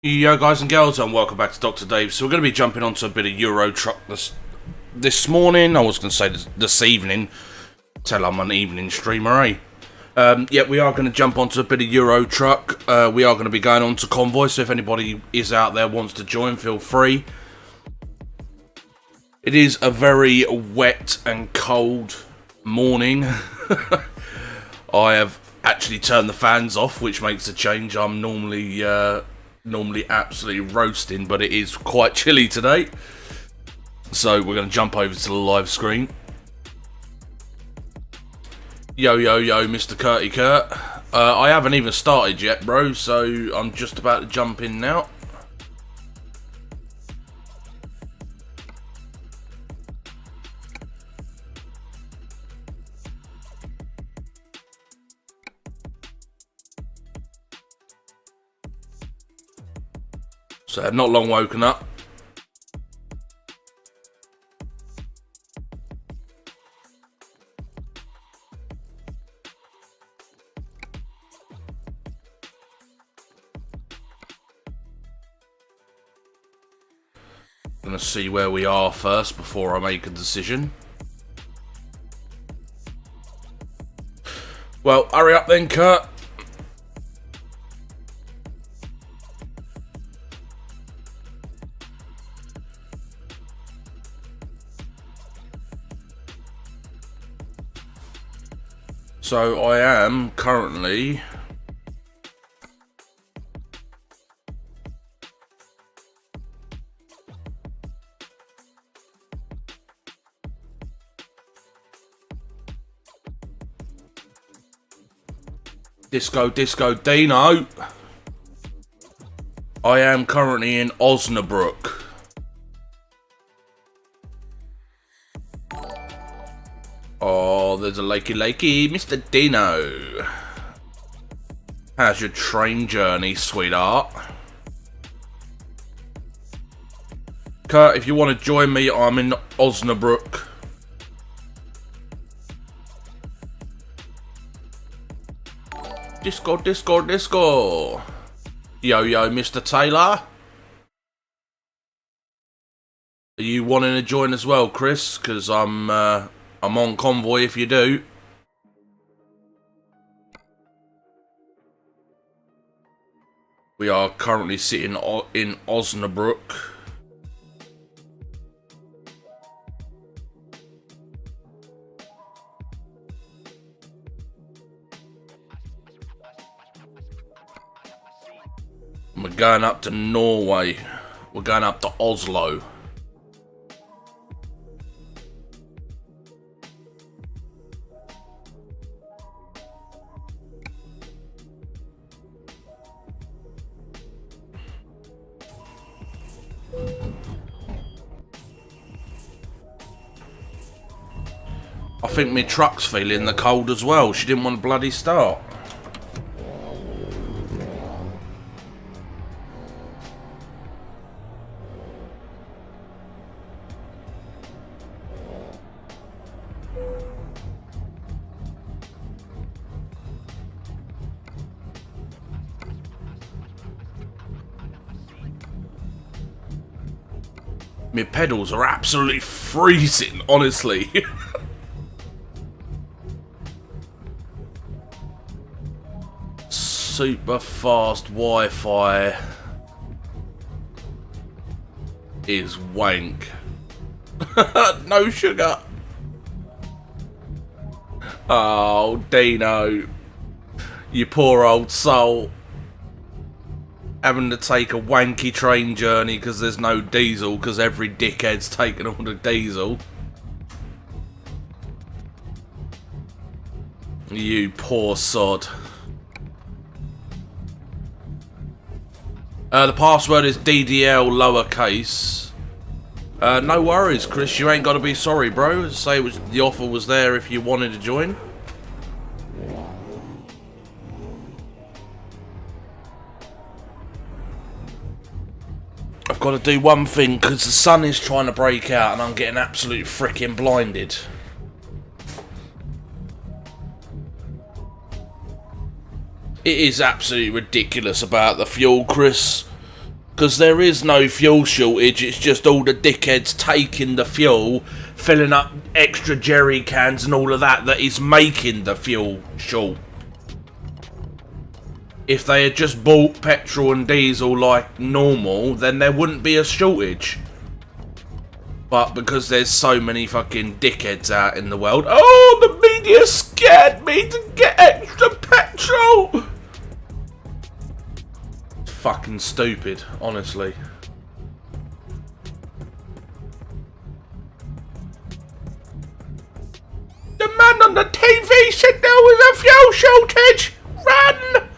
Yo guys and girls, and welcome back to Dr. Dave. So we're going to be jumping onto a bit of EUROTRUCK this morning. I was going to say this evening. Tell I'm an evening streamer, eh? Yeah, we are going to jump onto a bit of EUROTRUCK. We are going to be going on to Convoy, so if anybody is out there wants to join, feel free. It is a very wet and cold morning. I have actually turned the fans off, which makes a change. I'm normally absolutely roasting, but it is quite chilly today. So we're going to jump over to the live screen. Yo, Mr. Curty Kurt. I haven't even started yet, bro, so I'm just about to jump in now. So I've not long woken up. Gonna see where we are first before I make a decision. Well, hurry up then, Kurt. So I am currently Disco Dino. I am currently in Osnabrück. Oh, there's a lakey, Mr. Dino. How's your train journey, sweetheart? Kurt, if you want to join me, I'm in Osnabrück. Disco. Yo, Mr. Taylor. Are you wanting to join as well, Chris? Because I'm on Convoy if you do. We are currently sitting in Osnabrück. We're going up to Norway. We're going up to Oslo. I think my truck's feeling the cold as well. She didn't want to bloody start. My pedals are absolutely freezing, honestly. Super fast Wi-Fi is wank. No sugar. Oh, Dino. You poor old soul. Having to take a wanky train journey because there's no diesel, because every dickhead's taken all the diesel. You poor sod. The password is DDL lowercase. No worries, Chris. You ain't got to be sorry, bro. Say the offer was there if you wanted to join. I've got to do one thing because the sun is trying to break out and I'm getting absolutely freaking blinded. It is absolutely ridiculous about the fuel, Chris. Because there is no fuel shortage, it's just all the dickheads taking the fuel, filling up extra jerry cans and all of that is making the fuel short. If they had just bought petrol and diesel like normal, then there wouldn't be a shortage. But because there's so many fucking dickheads out in the world, oh, the media scared me to get extra petrol! Fucking stupid, honestly. The man on the TV said there was a fuel shortage! Run!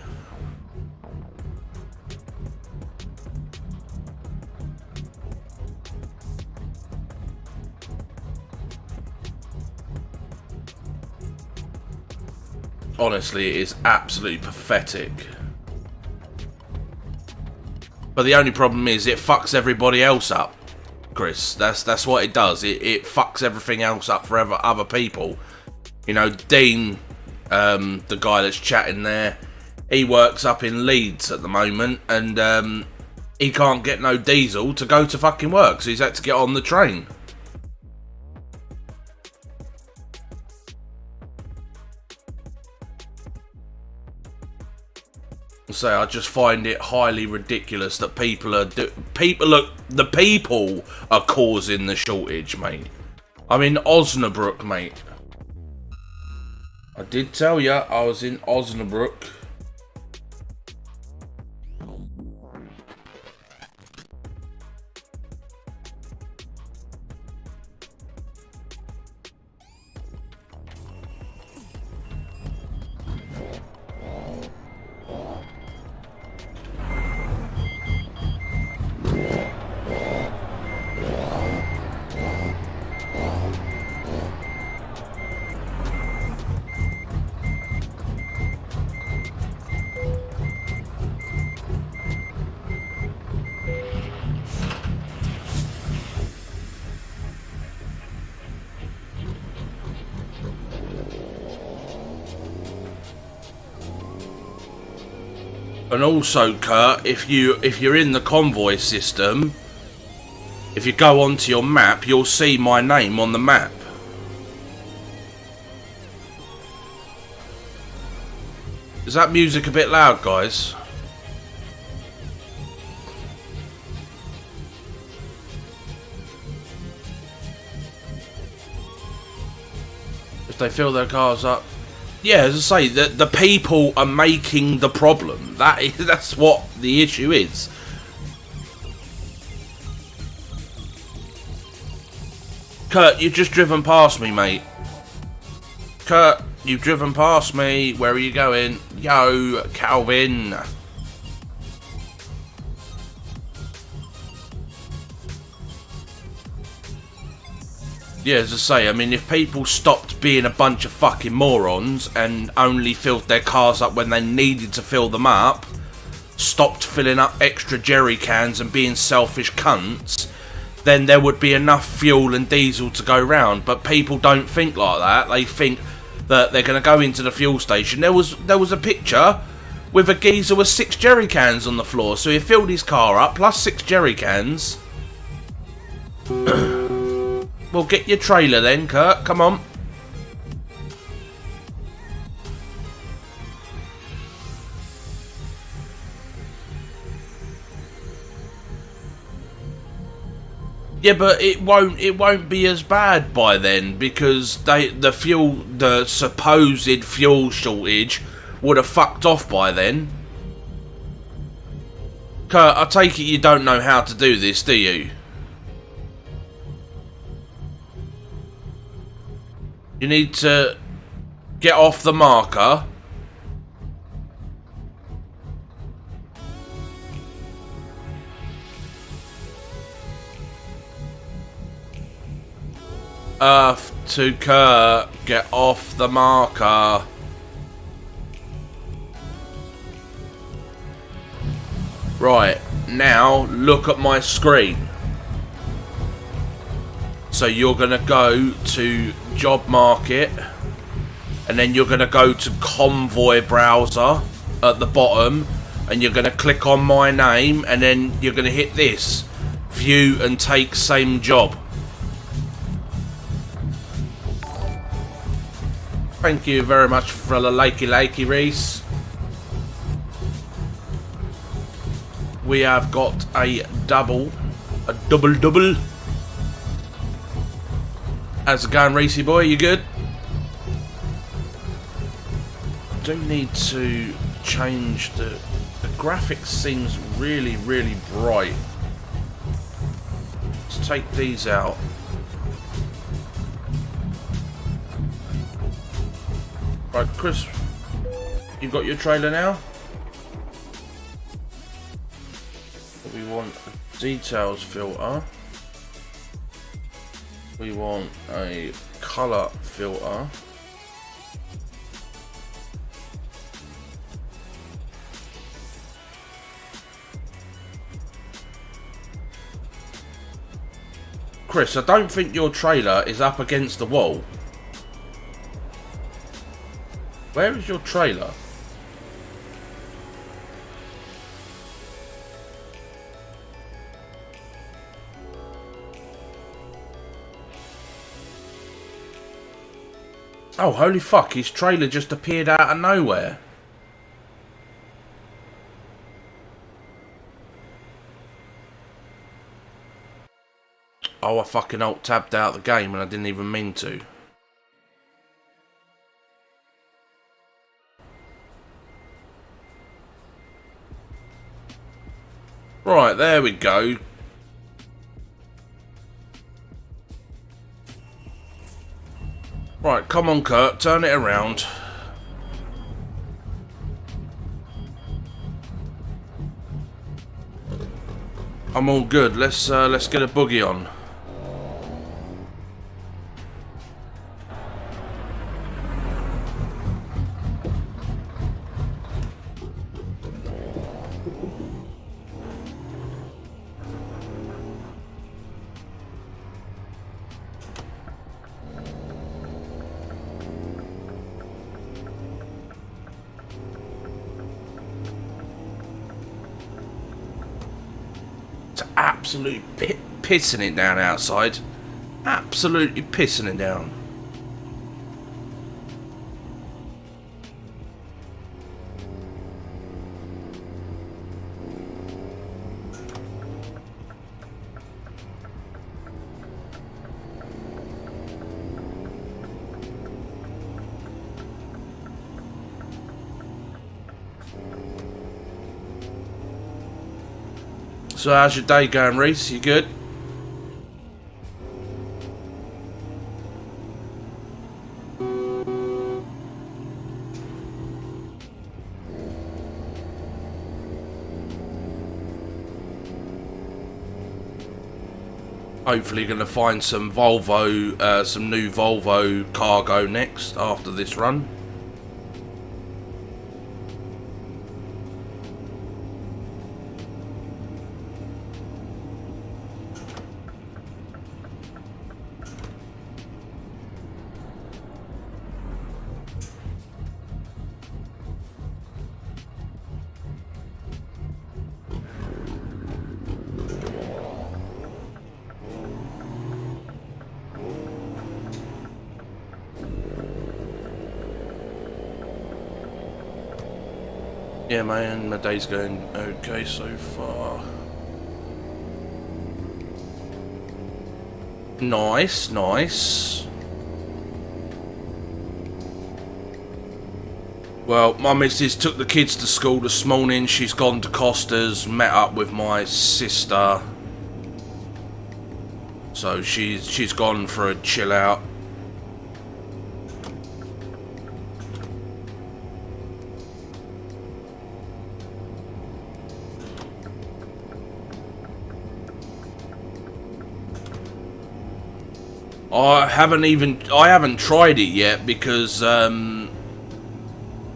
Honestly, it is absolutely pathetic. But the only problem is it fucks everybody else up, Chris. That's what it does. It fucks everything else up for other people. You know, Dean, the guy that's chatting there, he works up in Leeds at the moment, and he can't get no diesel to go to fucking work, so he's had to get on the train. So I just find it highly ridiculous that people are causing the shortage, mate. I'm in Osnabrück, mate. I did tell you I was in Osnabrück. And also, Kurt, if you're in the convoy system, if you go onto your map, you'll see my name on the map. Is that music a bit loud, guys? If they fill their cars up. Yeah, as I say, the people are making the problem. That's what the issue is. Kurt, you've just driven past me, mate. Kurt, you've driven past me. Where are you going? Yo, Calvin. Yeah, as I say, I mean, if people stopped being a bunch of fucking morons and only filled their cars up when they needed to fill them up, stopped filling up extra jerry cans and being selfish cunts, then there would be enough fuel and diesel to go round. But people don't think like that. They think that they're going to go into the fuel station. There was a picture with a geezer with 6 jerry cans on the floor. So he filled his car up, plus 6 jerry cans. Well, get your trailer then, Kurt. Come on. Yeah, but it won't be as bad by then, because the supposed fuel shortage would have fucked off by then. Kurt, I take it you don't know how to do this, do you? You need to get off the marker. Earth to Kurt, get off the marker. Right, now look at my screen. So you're going to go to job market, and then you're going to go to convoy browser at the bottom. and you're going to click on my name, and then you're going to hit this. View and take same job. Thank you very much for the likey Reese. We have got a double. How's it going, Reese boy? You good? I do need to change the graphics. Seems really bright. Let's take these out. Right, Chris, you've got your trailer now? We want a details filter. We want a color filter. Chris, I don't think your trailer is up against the wall. Where is your trailer? Oh, holy fuck, his trailer just appeared out of nowhere. Oh, I fucking alt-tabbed out the game and I didn't even mean to. Right, there we go. Right, come on, Kurt, turn it around. I'm all good. Let's get a boogie on. Absolutely pissing it down outside. Absolutely pissing it down. So how's your day going, Reese? You good? Hopefully going to find some Volvo, some new Volvo cargo next after this run. Yeah, man, my day's going okay so far. Nice, nice. Well, my missus took the kids to school this morning. She's gone to Costa's, met up with my sister. So she's gone for a chill out. I haven't tried it yet because there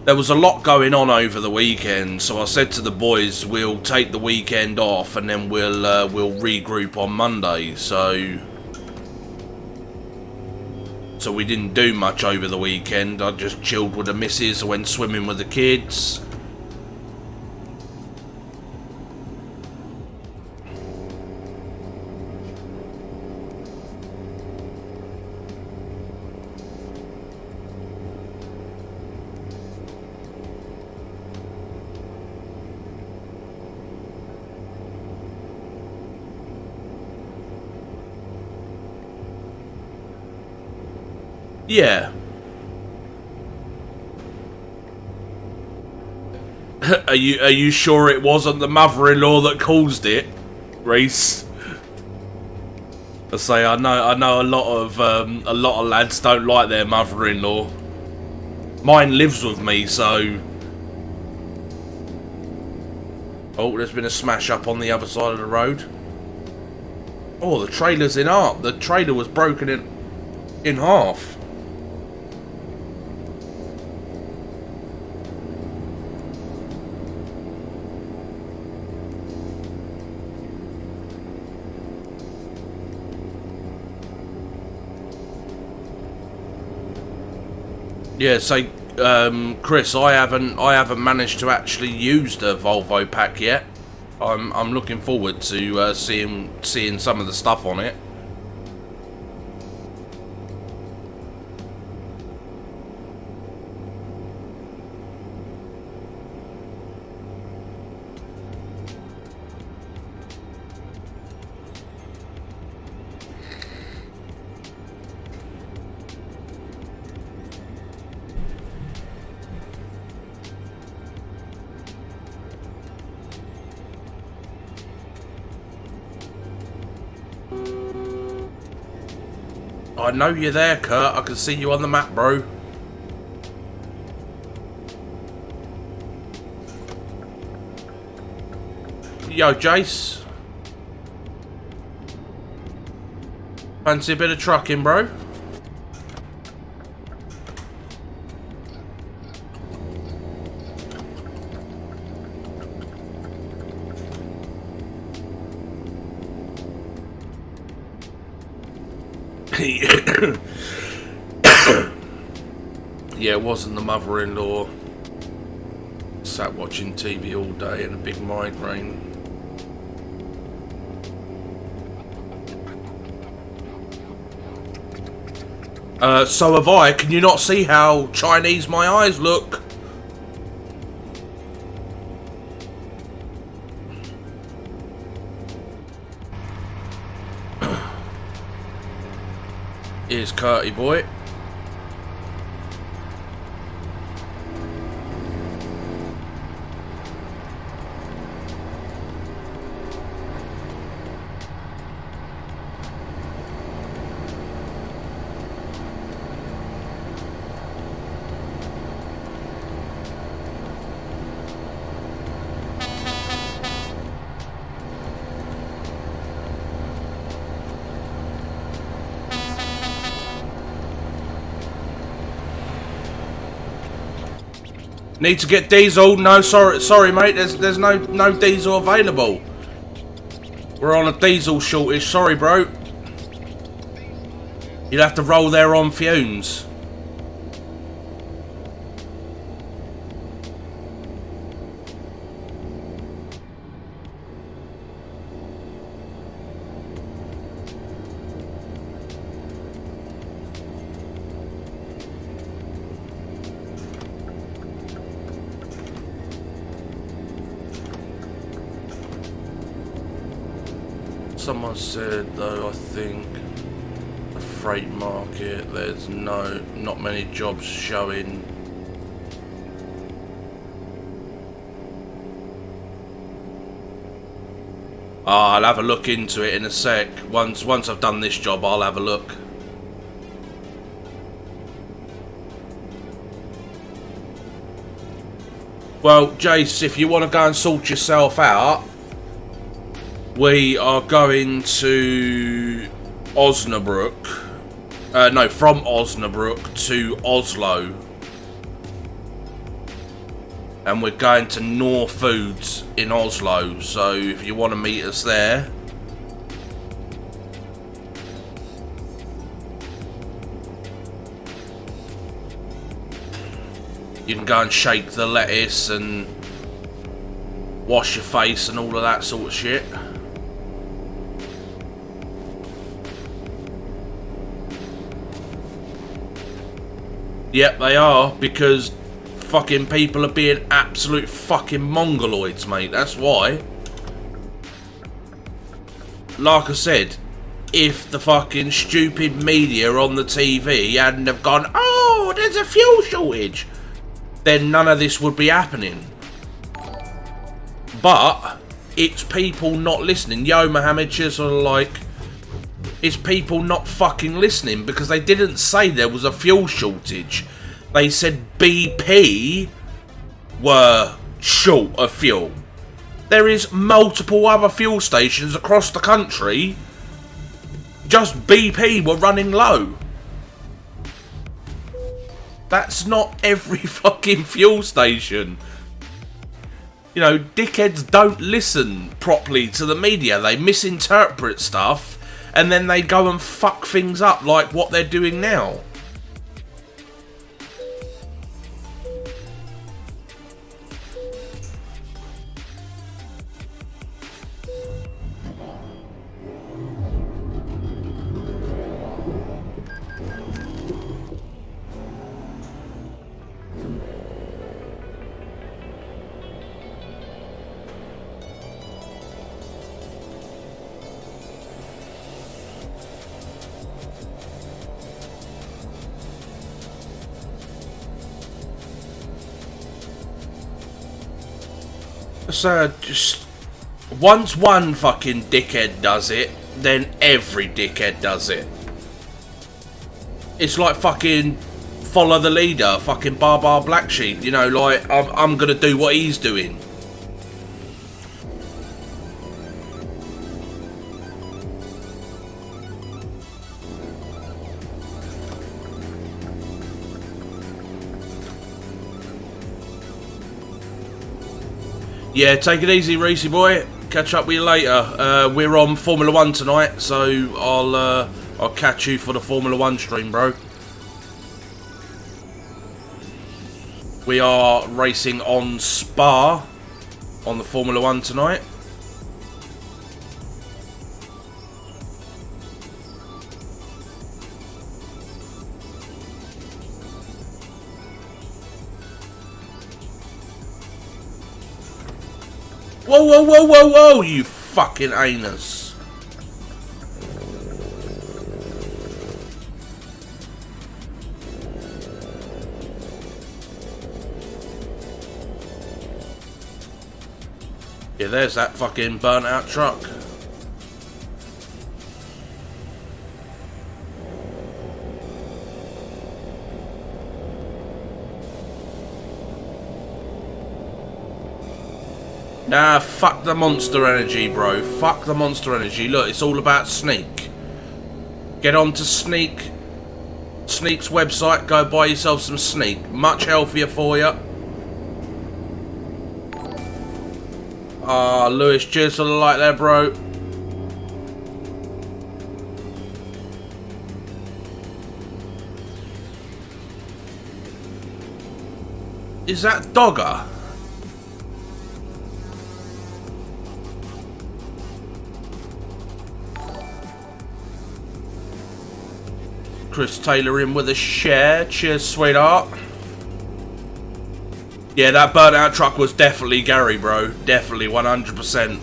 was a lot going on over the weekend, so I said to the boys we'll take the weekend off and then we'll regroup on Monday. So we didn't do much over the weekend. I just chilled with the missus, I went swimming with the kids. Yeah. Are you sure it wasn't the mother-in-law that caused it, Reese? I say I know a lot of lads don't like their mother-in-law. Mine lives with me, so. Oh, there's been a smash up on the other side of the road. Oh, the trailer's in half. The trailer was broken in half. Yeah, so Chris, I haven't managed to actually use the Volvo pack yet. I'm looking forward to seeing some of the stuff on it. I know you're there, Kurt. I can see you on the map, bro. Yo, Jace. Fancy a bit of trucking, bro? Yeah, it wasn't the mother-in-law. Sat watching TV all day and a big migraine. So have I. Can you not see how Chinese my eyes look? Here's Curty boy. Need to get diesel? No, sorry, mate. There's no diesel available. We're on a diesel shortage. Sorry, bro. You'll have to roll there on fumes. Someone said, though, I think the freight market, there's not many jobs showing. I'll have a look into it in a sec. Once I've done this job, I'll have a look. Well, Jace, if you want to go and sort yourself out, we are going to Osnabrück. No, from Osnabrück to Oslo. And we're going to Nor Foods in Oslo. So if you want to meet us there. You can go and shake the lettuce and wash your face and all of that sort of shit. Yep, they are, because fucking people are being absolute fucking mongoloids, mate. That's why. Like I said, if the fucking stupid media on the TV hadn't have gone, oh, there's a fuel shortage, then none of this would be happening. But it's people not listening. Yo, Mohammed Chisel, like, it's people not fucking listening, because they didn't say there was a fuel shortage. They said BP were short of fuel. There is multiple other fuel stations across the country. Just BP were running low. That's not every fucking fuel station. You know, dickheads don't listen properly to the media. They misinterpret stuff and then they go and fuck things up like what they're doing now. So just once one fucking dickhead does it, then every dickhead does it. It's like fucking follow the leader, fucking bar black sheep, you know, like I'm gonna do what he's doing. Yeah, take it easy, Reese boy. Catch up with you later. We're on Formula 1 tonight, so I'll catch you for the Formula 1 stream, bro. We are racing on Spa on the Formula 1 tonight. Whoa, whoa, whoa, whoa, whoa, you fucking anus. Yeah, there's that fucking burnt out truck. Nah, fuck the Monster Energy, bro. Fuck the Monster Energy. Look, it's all about Sneak. Get on to Sneak's website. Go buy yourself some Sneak. Much healthier for you. Ah, Lewis, cheers for the like there, bro. Is that Dogger? Chris Taylor in with a share. Cheers, sweetheart. Yeah, that burnt out truck was definitely Gary, bro. Definitely, 100%.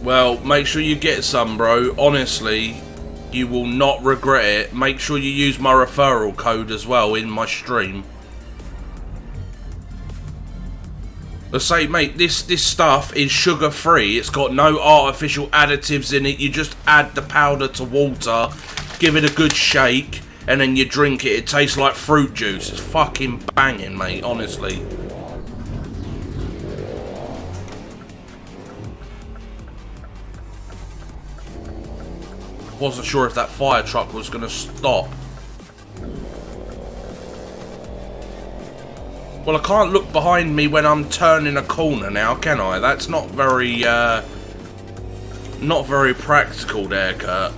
Well, make sure you get some, bro. Honestly, you will not regret it. Make sure you use my referral code as well in my stream. Let's say, mate, this stuff is sugar free. It's got no artificial additives in it. You just add the powder to water, give it a good shake, and then you drink it. It tastes like fruit juice. It's fucking banging, mate, honestly. Wasn't sure if that fire truck was going to stop. Well, I can't look behind me when I'm turning a corner now, can I? That's not very practical there, Kurt.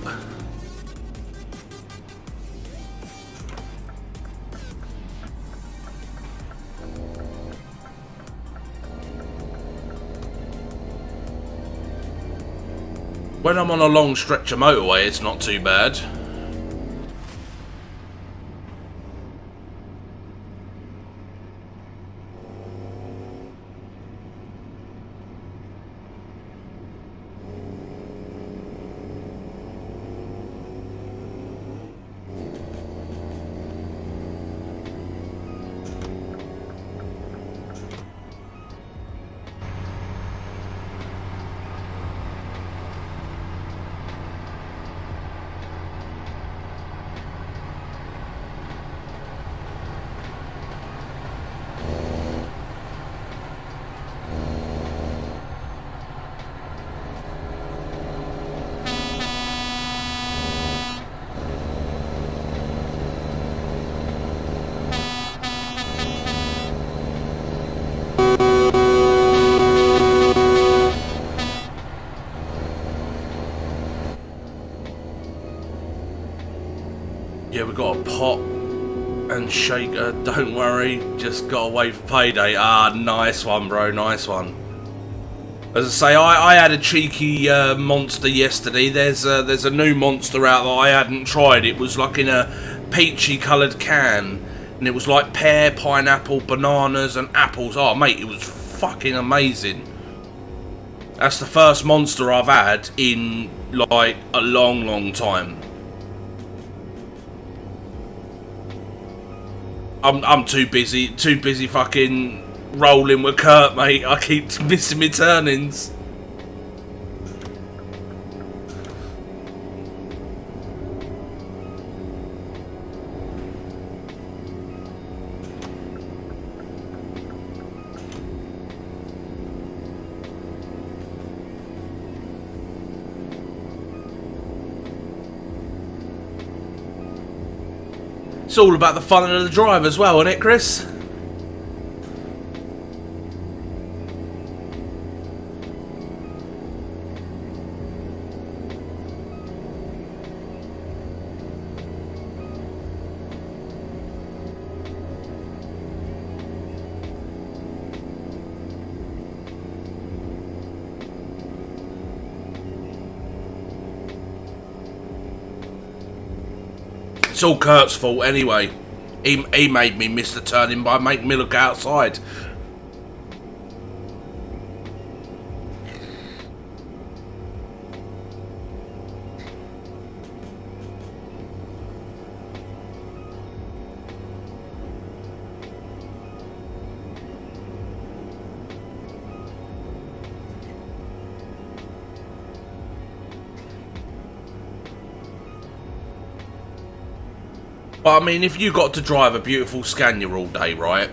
When I'm on a long stretch of motorway, it's not too bad. Yeah, we got a pot and shaker, don't worry, just got away for payday. Ah, nice one, bro, nice one. As I say, I had a cheeky monster yesterday. There's a new monster out that I hadn't tried. It was like in a peachy coloured can, and it was like pear, pineapple, bananas and apples. Oh mate, it was fucking amazing. That's the first monster I've had in like a long time. I'm too busy fucking rolling with Kurt, mate. I keep missing my turnings. It's all about the fun of the drive as well, isn't it, Chris? It's all Kurt's fault anyway. He made me miss the turning by making me look outside. But I mean, if you got to drive a beautiful Scania all day, right?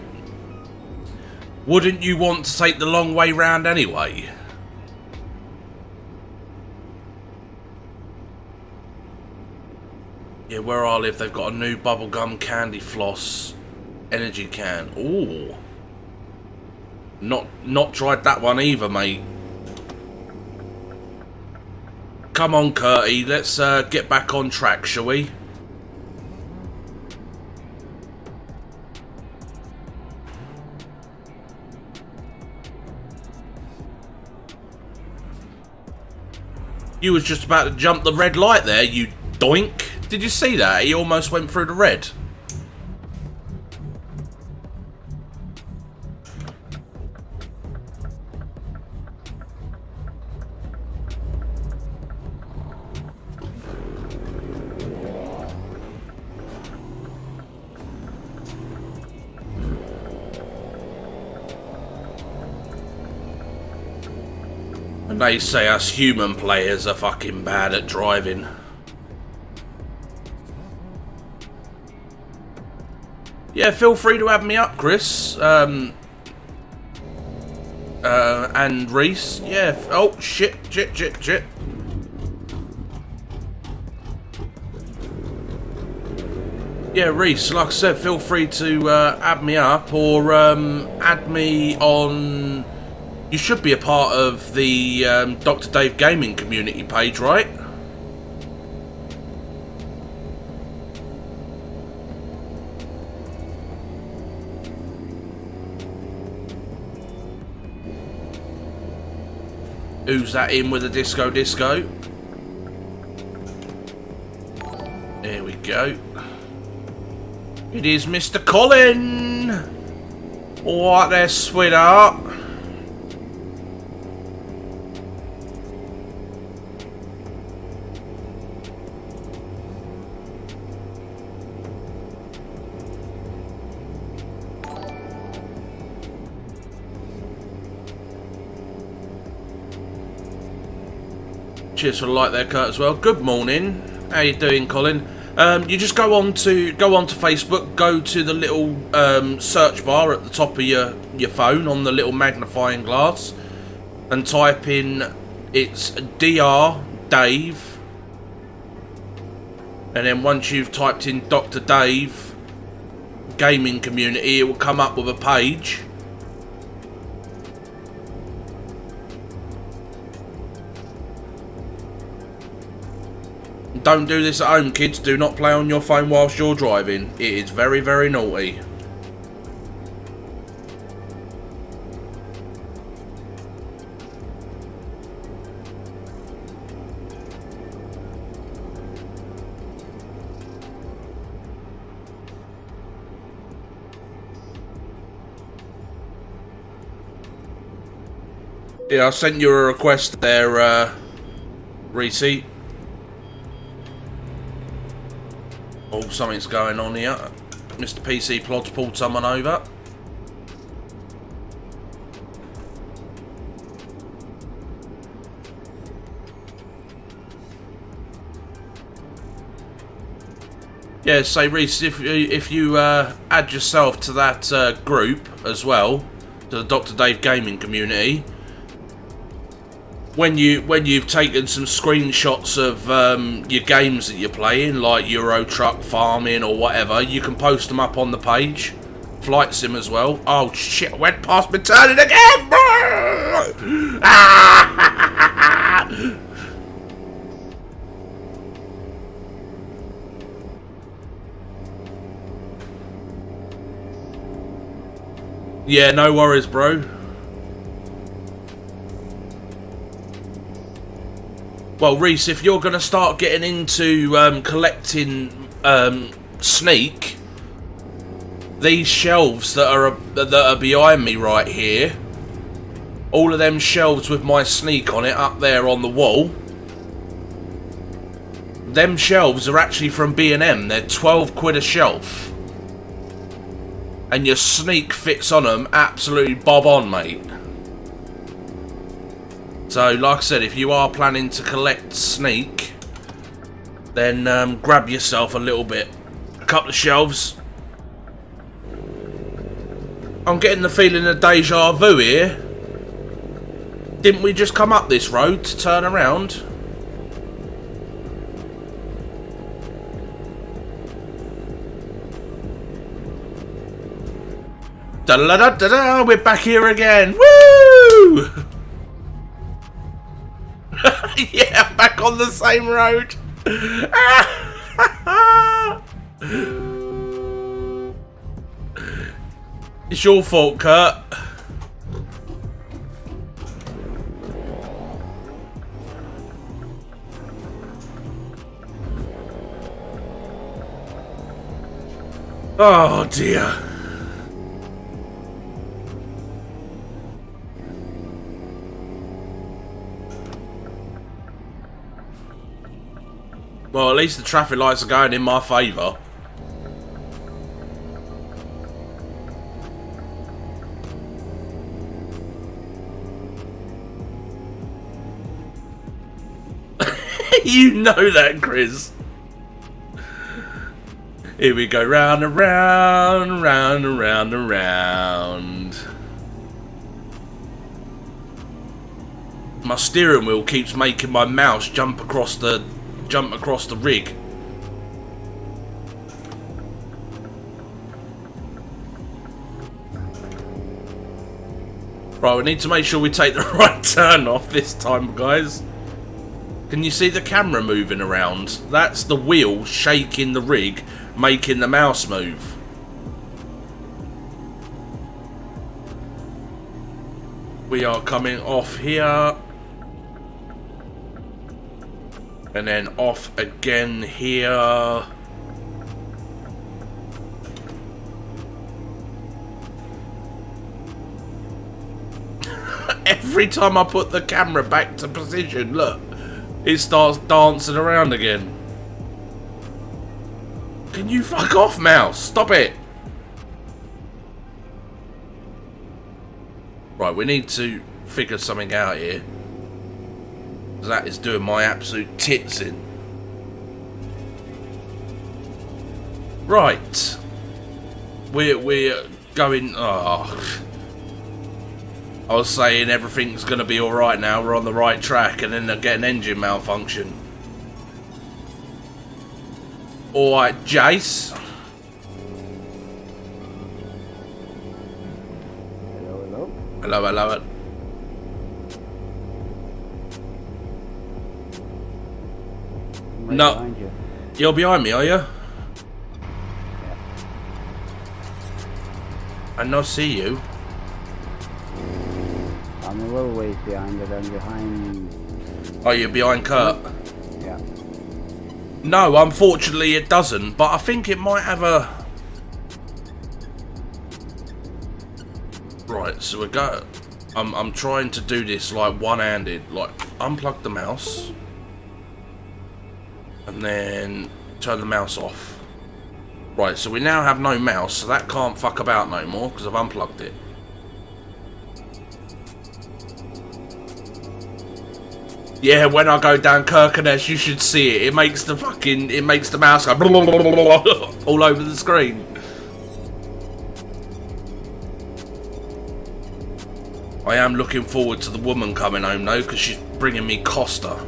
Wouldn't you want to take the long way round anyway? Yeah, where I live, they've got a new bubblegum candy floss energy can. Ooh. Not tried that one either, mate. Come on, Curtie, let's get back on track, shall we? You was just about to jump the red light there, you doink. Did you see that? He almost went through the red. And they say us human players are fucking bad at driving. Yeah, feel free to add me up, Chris. And Reese. Yeah. Oh, shit. Yeah, Reese, like I said, feel free to add me up or add me on... You should be a part of the Dr. Dave Gaming community page, right? Who's that in with a disco? go. It is Mr. Colin. Alright there, sweetheart. Cheers for the like there, Kurt, as well. Good morning. How you doing, Colin? You just go on to Facebook, go to the little search bar at the top of your phone on the little magnifying glass, and type in, it's Dr. Dave, and then once you've typed in Dr. Dave gaming community, it will come up with a page. Don't do this at home, kids. Do not play on your phone whilst you're driving. It is very, very naughty. Yeah, I sent you a request there, Reese. Oh, something's going on here. Mr. PC Plod's pulled someone over. Yeah, say Reese, if you add yourself to that group as well, to the Dr. Dave gaming community, when you've taken some screenshots of your games that you're playing, like EUROTRUCK, farming or whatever, you can post them up on the page. Flight sim as well. Oh shit, I went past my turning again! Yeah, no worries, bro. Well, Reese, if you're going to start getting into collecting sneak, these shelves that are behind me right here, all of them shelves with my sneak on it up there on the wall, them shelves are actually from B&M. They're 12 quid a shelf. And your sneak fits on them absolutely bob on, mate. So, like I said, if you are planning to collect sneak, then grab yourself a little bit. A couple of shelves. I'm getting the feeling of deja vu here. Didn't we just come up this road to turn around? Da-da-da-da-da, we're back here again. Woo! Yeah, I'm back on the same road. It's your fault, Kurt. Oh dear. Well, at least the traffic lights are going in my favour. You know that, Chris. Here we go, round and round, round and round and round. My steering wheel keeps making my mouse jump across the rig. Right, we need to make sure we take the right turn off this time, guys. Can you see the camera moving around? That's the wheel shaking the rig, making the mouse move. We are coming off here. And then off again here. Every time I put the camera back to position, look, it starts dancing around again. Can you fuck off, mouse? Stop it. Right, we need to figure something out here. That is doing my absolute tits in. Right. We're going... Oh. I was saying everything's going to be alright now. We're on the right track. And then I get an engine malfunction. Alright, Jace. Hello, hello. Hello, hello. I'm right No. behind you. You're behind me, are you? Yeah. I not see you. I'm a little ways behind it. I'm behind. Oh, you're behind Kurt? Yeah. No, unfortunately it doesn't, but I think it might have a... Right, so we go... I'm trying to do this like one-handed, like unplug the mouse and then turn the mouse off. Right, so we now have no mouse, so that can't fuck about no more because I've unplugged it. Yeah, when I go down Kirkenes, you should see it. It makes the mouse go all over the screen. I am looking forward to the woman coming home though, because she's bringing me Costa.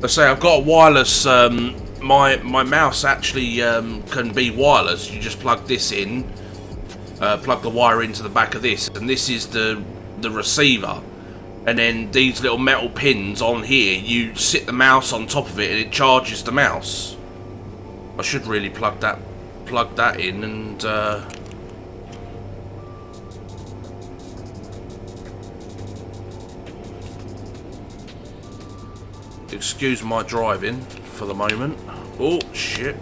I say I've got a wireless. My mouse actually can be wireless. You just plug this in, plug the wire into the back of this, and this is the receiver. And then these little metal pins on here, you sit the mouse on top of it, and it charges the mouse. I should really plug that in and. Excuse my driving for the moment. Oh shit!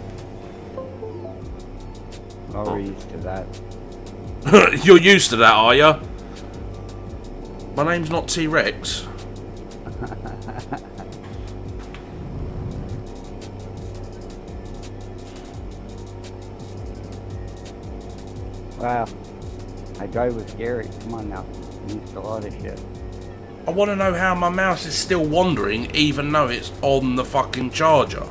Oh, we're used to that. You're used to that, are you? My name's not T-Rex. Wow. I drive with Gary. Come on now. I'm used to a lot of shit. I want to know how my mouse is still wandering even though it's on the fucking charger.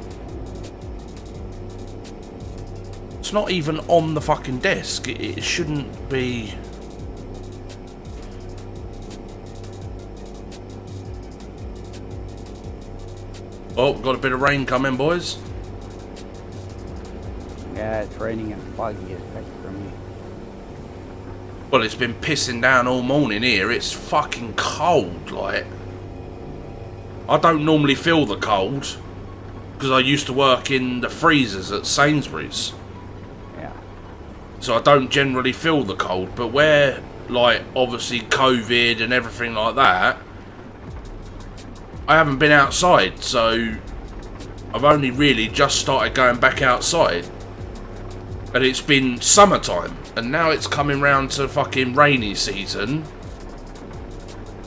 It's not even on the fucking desk. It shouldn't be... Oh, got a bit of rain coming, boys. Yeah, it's raining and foggy effect for me. Well, it's been pissing down all morning here. It's fucking cold, like. I don't normally feel the cold because I used to work in the freezers at Sainsbury's. Yeah. So I don't generally feel the cold, but where, like, obviously COVID and everything like that, I haven't been outside, so I've only really just started going back outside. And it's been summertime, and now it's coming round to fucking rainy season.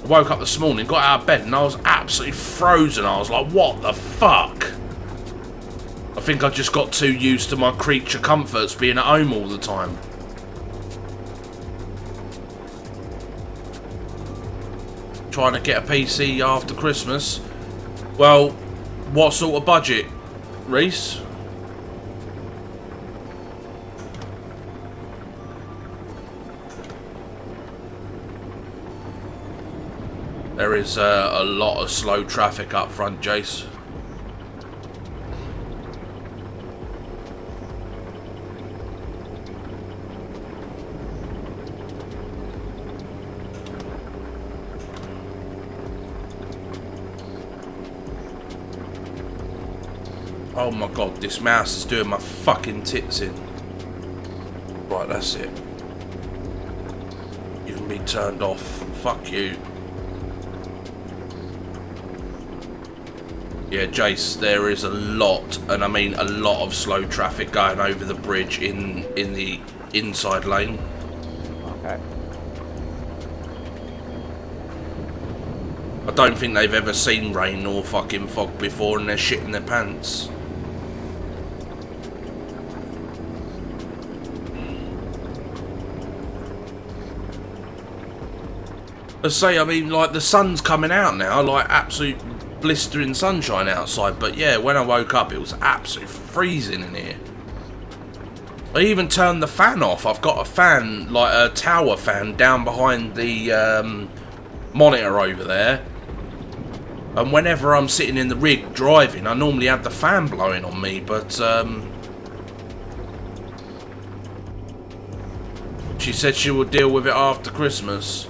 I woke up this morning, got out of bed, and I was absolutely frozen. I was like, what the fuck? I think I just got too used to my creature comforts being at home all the time. Trying to get a PC after Christmas. Well, what sort of budget, Reese? There is a lot of slow traffic up front, Jace. Oh my god, this mouse is doing my fucking tits in. Right, that's it. You can be turned off. Fuck you. Yeah, Jace, there is a lot, and I mean a lot of slow traffic going over the bridge in the inside lane. Okay. I don't think they've ever seen rain or fucking fog before, and they're shitting their pants. I say, I mean, like, the sun's coming out now, like absolute blistering sunshine outside, but yeah, when I woke up it was absolutely freezing in here. I even turned the fan off. I've got a fan, like a tower fan, down behind the monitor over there, and whenever I'm sitting in the rig driving, I normally have the fan blowing on me, but she said she will deal with it after Christmas.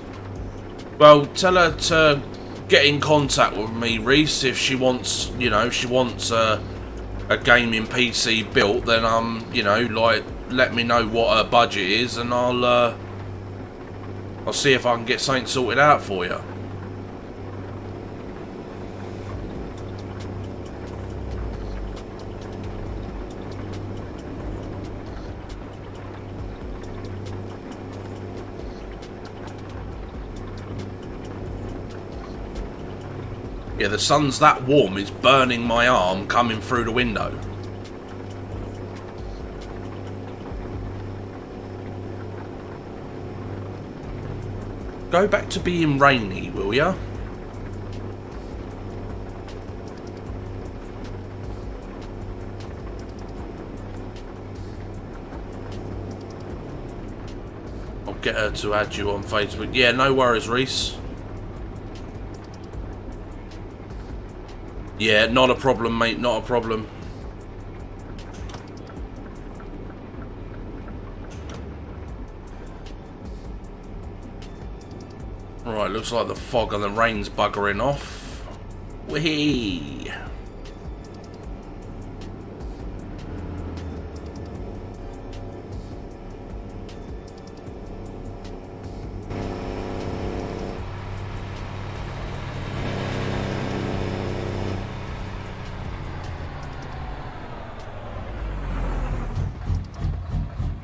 Well, tell her to get in contact with me, Reese, if she wants, you know, she wants a gaming PC built, then you know, like, let me know what her budget is, and I'll see if I can get something sorted out for you. Yeah, the sun's that warm, it's burning my arm coming through the window. Go back to being rainy, will ya? I'll get her to add you on Facebook. Yeah, no worries, Reese. Yeah, not a problem, mate, not a problem. Right, looks like the fog and the rain's buggering off. Whee!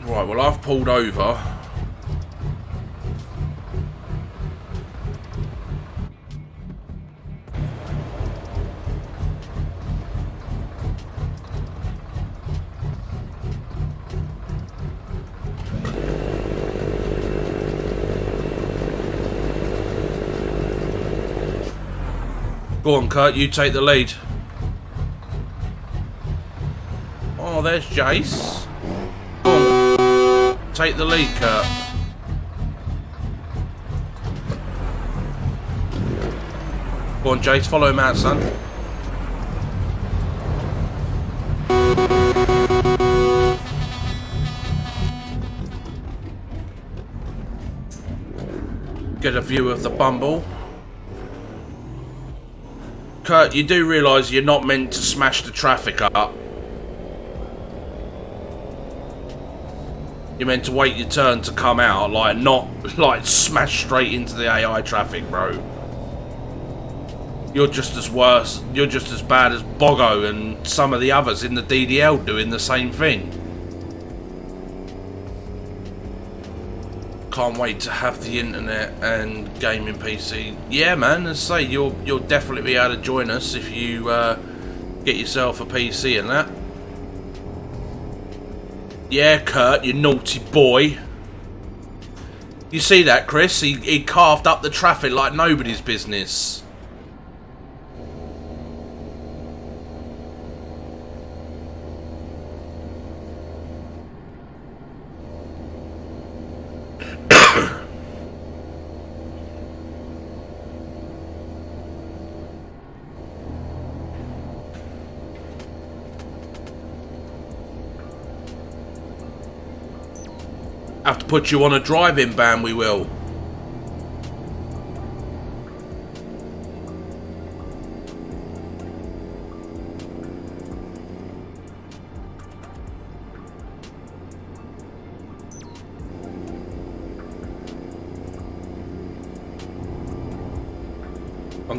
Right, well, I've pulled over. Go on, Kurt, you take the lead. Oh, there's Jace. Go on, take the lead, Kurt. Go on, Jace, follow him out, son. Get a view of the bumble. Kurt, you do realise you're not meant to smash the traffic up. You're meant to wait your turn to come out, like, not, like, smash straight into the AI traffic, bro. You're just as worse, you're just as bad as Boggo and some of the others in the DDL doing the same thing. Can't wait to have the internet and gaming PC. Yeah, man, as I say, you'll definitely be able to join us if you get yourself a PC and that. Yeah, Kurt, you naughty boy. You see that, Chris? He carved up the traffic like nobody's business. Have to put you on a driving ban, we will.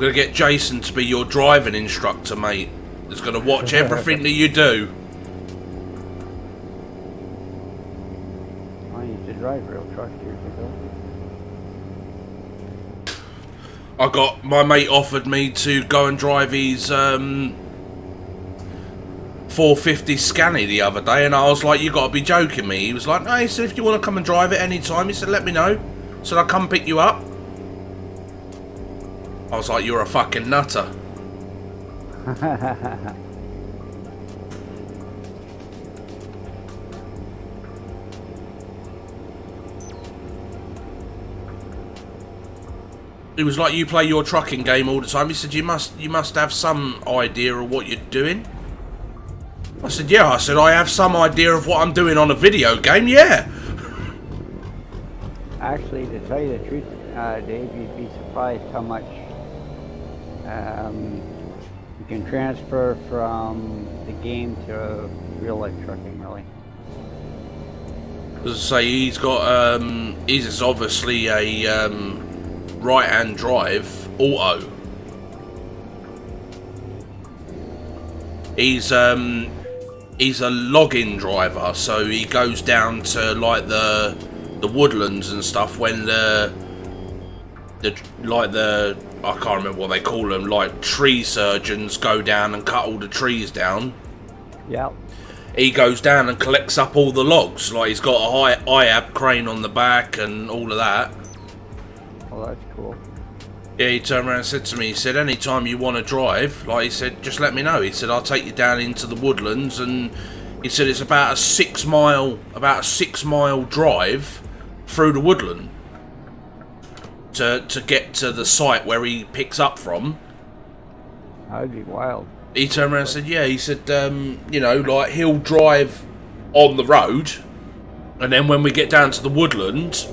going to get Jason to be your driving instructor, mate. He's going to watch everything that you do. I used to drive real trucks years ago. I got my mate offered me to go and drive his 450 Scania the other day, and I was like, "You got to be joking me." He was like, "No," he said, "if you want to come and drive it any time," he said, "let me know." So I'll come pick you up. I was like, "You're a fucking nutter." He was like, "You play your trucking game all the time." He said, you must have some idea of what you're doing." I said, "Yeah." I said, "I have some idea of what I'm doing on a video game, yeah." Actually, to tell you the truth, Dave, you'd be surprised how much you can transfer from the game to real life trucking, really. As I say, he's got, he's obviously a right-hand drive auto. He's a login driver, so he goes down to like the woodlands and stuff when the I can't remember what they call them, like tree surgeons go down and cut all the trees down. Yeah. He goes down and collects up all the logs. Like, he's got a IAB crane on the back and all of that. Oh, that's cool. Yeah, he turned around and said to me, he said, "Anytime you want to drive," like he said, "just let me know." He said, "I'll take you down into the woodlands," and he said it's about a 6 mile drive through the woodland to get to the site where he picks up from. That'd be wild. He turned around and said, "Yeah," he said, "you know, like, he'll drive on the road, and then when we get down to the woodland,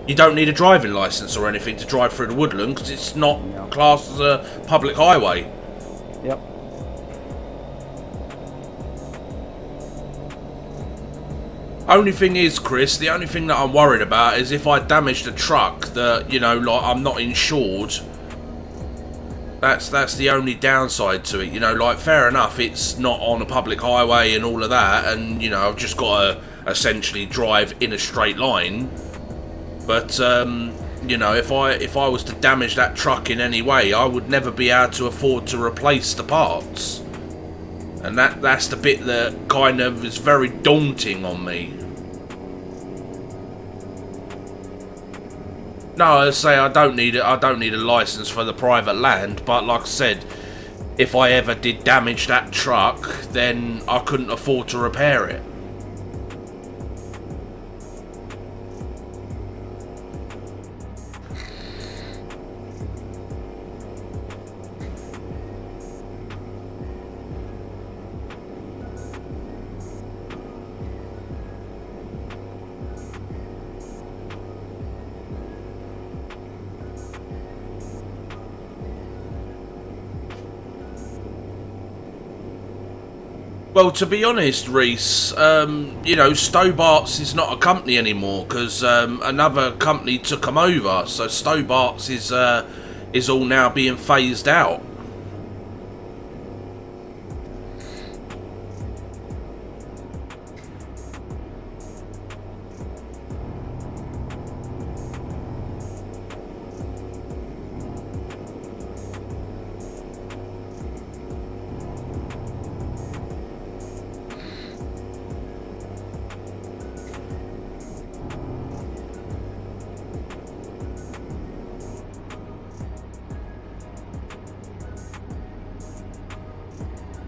you don't need a driving license or anything to drive through the woodland because it's not classed as a public highway." Yep. Only thing is, Chris, the only thing that I'm worried about is if I damage the truck that, you know, like, I'm not insured. That's the only downside to it, you know, like, fair enough, it's not on a public highway and all of that, and, you know, I've just got to essentially drive in a straight line. But, you know, if I was to damage that truck in any way, I would never be able to afford to replace the parts. And that's the bit that kind of is very daunting on me. No, I say I don't need a license for the private land, but like I said, if I ever did damage that truck, then I couldn't afford to repair it. Well, to be honest, Reese, you know, Stobart's is not a company anymore because another company took them over. So Stobart's is all now being phased out.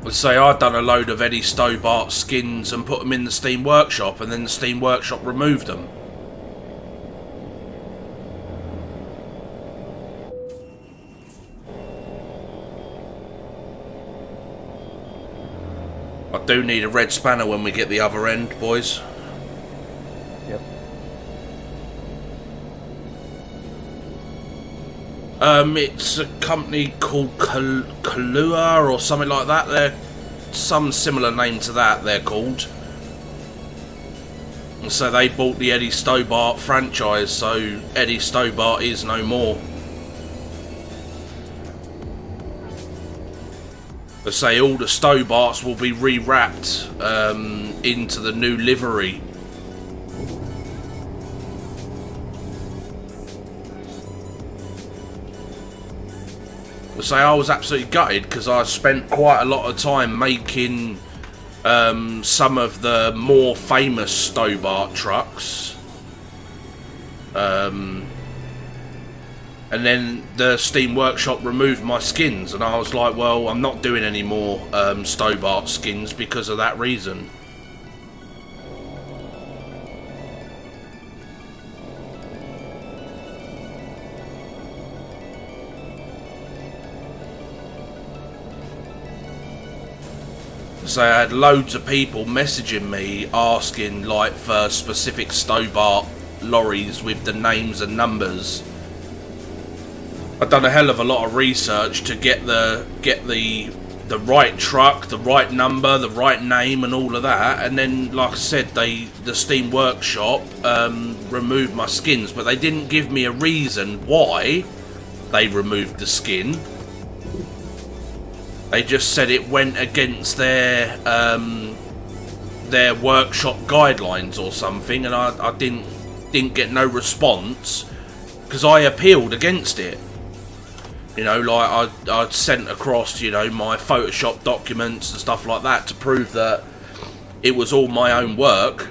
Let's say I'd done a load of Eddie Stobart skins and put them in the Steam Workshop, and then the Steam Workshop removed them. I do need a red spanner when we get the other end, boys. Yep. It's a company called Kahlua or something like that. They're some similar name to that, they're called. And so they bought the Eddie Stobart franchise, so Eddie Stobart is no more. I say all the Stobarts will be rewrapped into the new livery. I say I was absolutely gutted because I spent quite a lot of time making some of the more famous Stobart trucks. And then the Steam Workshop removed my skins, and I was like, well, I'm not doing any more Stobart skins because of that reason. So I had loads of people messaging me asking like for specific Stobart lorries with the names and numbers. I've done a hell of a lot of research to get the right truck, the right number, the right name, and all of that. And then, like I said, the Steam Workshop removed my skins, but they didn't give me a reason why they removed the skin. They just said it went against their workshop guidelines or something, and I didn't get no response because I appealed against it. You know, like I sent across, you know, my Photoshop documents and stuff like that to prove that it was all my own work.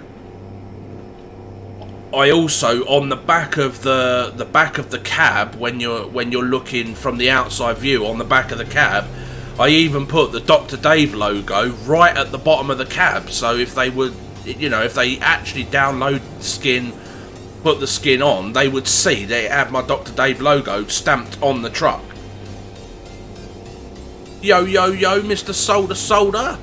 I also, on the back of the cab, when you're looking from the outside view on the back of the cab, I even put the Dr. Dave logo right at the bottom of the cab. So if they would, you know, if they actually download the skin, put the skin on, they would see that it had my Dr. Dave logo stamped on the truck. Yo, yo, yo, Mr. Solder Solder.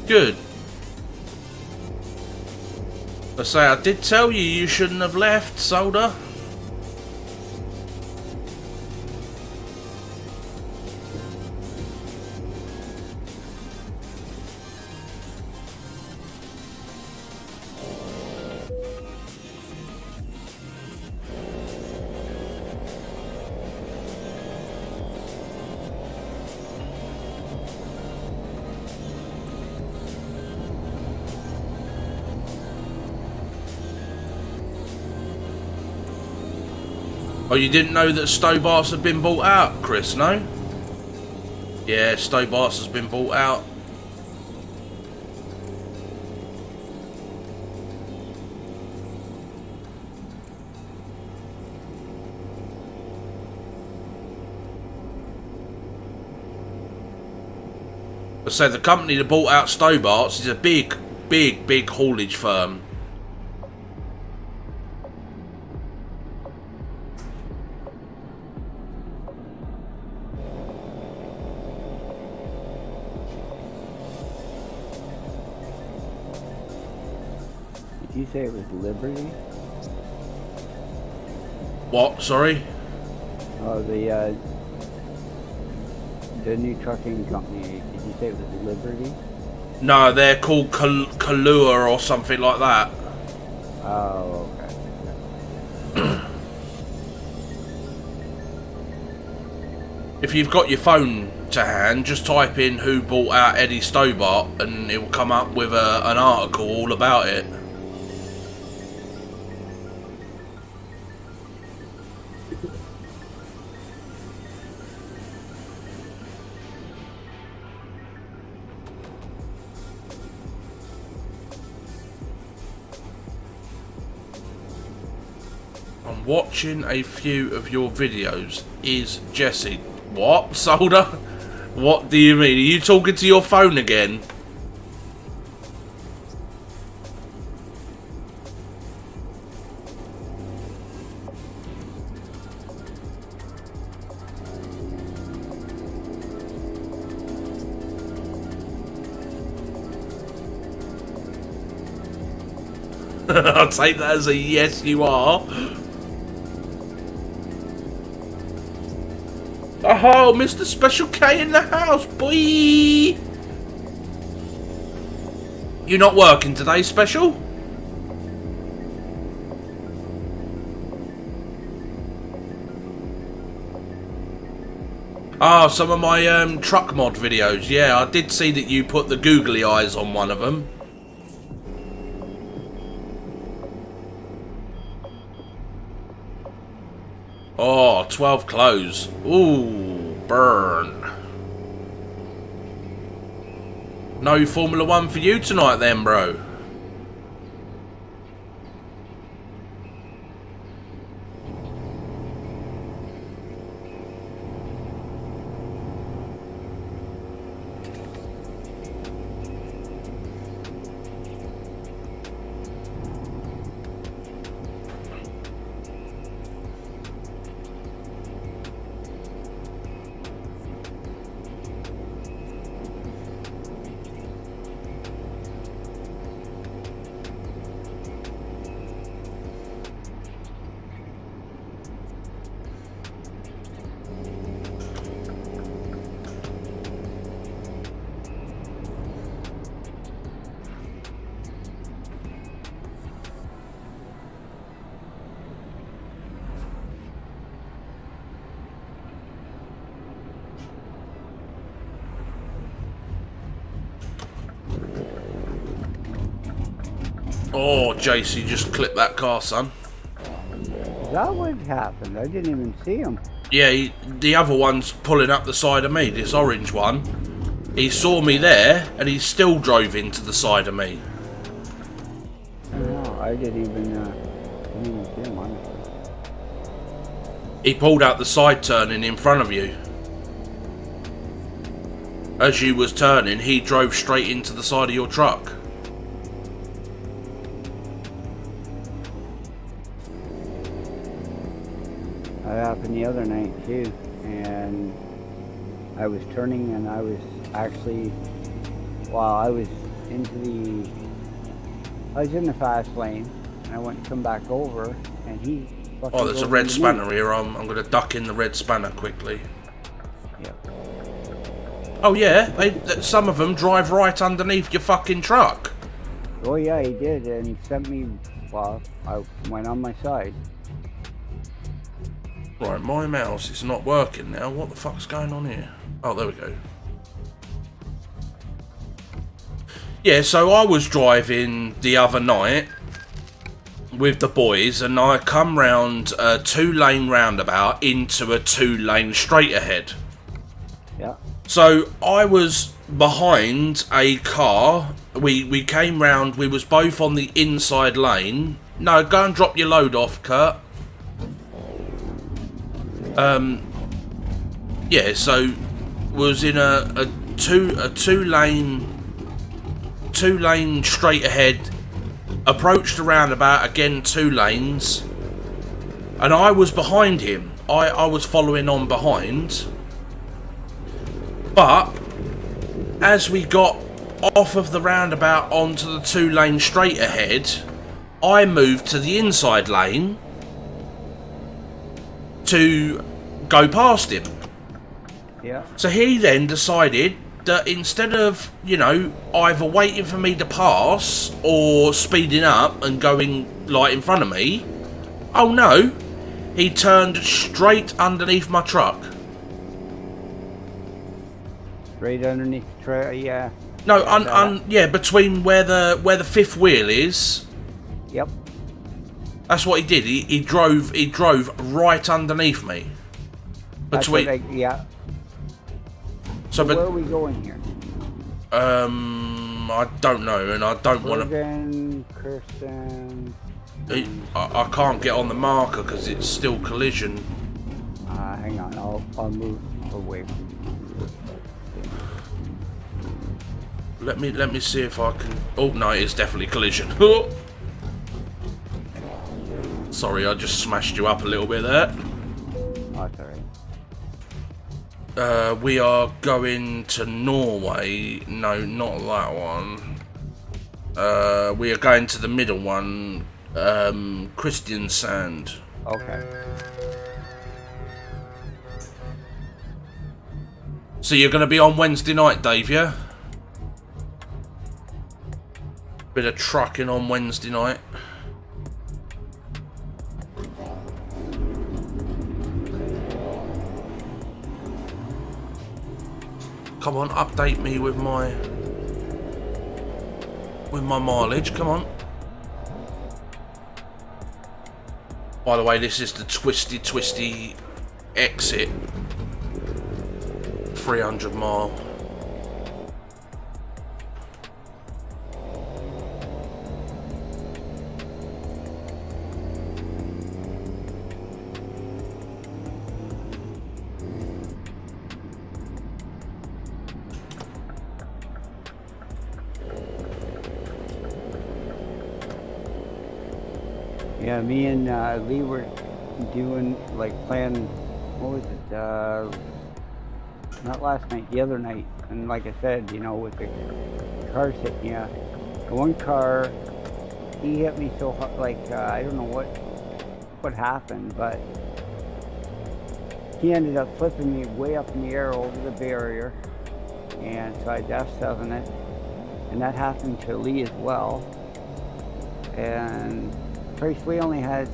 Good. I say, I did tell you you shouldn't have left, Solder. Oh, you didn't know that Stobarts had been bought out, Chris, no? Yeah, Stobarts has been bought out. So the company that bought out Stobarts is a big haulage firm. Did you say it was Liberty? What? Sorry? Oh, the new trucking company. Did you say it was Liberty? No, they're called Kahlua or something like that. Oh, okay. If you've got your phone to hand, just type in who bought out Eddie Stobart and it will come up with an article all about it. I'm watching a few of your videos. Is Jesse... What? Solder? What do you mean? Are you talking to your phone again? I'll take that as a yes, you are. Oh, Mr. Special K in the house, boy. You not working today, Special? Ah, some of my truck mod videos. Yeah, I did see that you put the googly eyes on one of them. Oh, 12 close. Ooh, burn. No Formula 1 for you tonight then, bro. Oh, JC just clipped that car, son. Is that what happened? I didn't even see him. Yeah, the other one's pulling up the side of me, this orange one. He saw me there, and he still drove into the side of me. No, I didn't even see him, honestly. He pulled out the side turning in front of you. As you was turning, he drove straight into the side of your truck. That happened the other night too, and I was turning and I was actually, while I was in the fast lane, and I went to come back over, and he fucking Oh, there's a red spanner here. I'm going to duck in the red spanner quickly. Yep. Oh yeah, some of them drive right underneath your fucking truck. Oh yeah, he did, and he sent me, well, I went on my side. Right, my mouse is not working now. What the fuck's going on here? Oh, there we go. Yeah, so I was driving the other night with the boys, and I come round a 2-lane roundabout into a 2-lane straight ahead. Yeah. So I was behind a car. We came round. We was both on the inside lane. No, go and drop your load off, Kurt. Yeah, so was in a two lane straight ahead, approached the roundabout again, 2 lanes, and I was behind him. I was following on behind, but as we got off of the roundabout onto the 2-lane straight ahead, I moved to the inside lane to go past him. Yeah. So he then decided that instead of, you know, either waiting for me to pass or speeding up and going like in front of me, oh no, he turned straight underneath my truck. Straight underneath the trail, yeah. No, yeah, between where the fifth wheel is. Yep. That's what he did. He drove right underneath me. Between. Yeah. So, where are we going here? I don't know, and I don't want to. Kirsten. I can't get on the marker because it's still collision. Hang on, I'll move away from you. Let me see if I can. Oh no, it's definitely collision. Sorry, I just smashed you up a little bit there. Oh, it's alright. We are going to Norway. No, not that one. We are going to the middle one, Christian Sand. Okay. So you're going to be on Wednesday night, Dave, yeah? Bit of trucking on Wednesday night. Come on, update me with my mileage. Come on. By the way, this is the twisty exit. 300 mile. Yeah, me and Lee were doing, like, playing, what was it, not last night, the other night. And like I said, you know, with the cars hitting you, the one car, he hit me so hard, like, I don't know what happened, but he ended up flipping me way up in the air over the barrier. And so I F7 it, and that happened to Lee as well. And we only had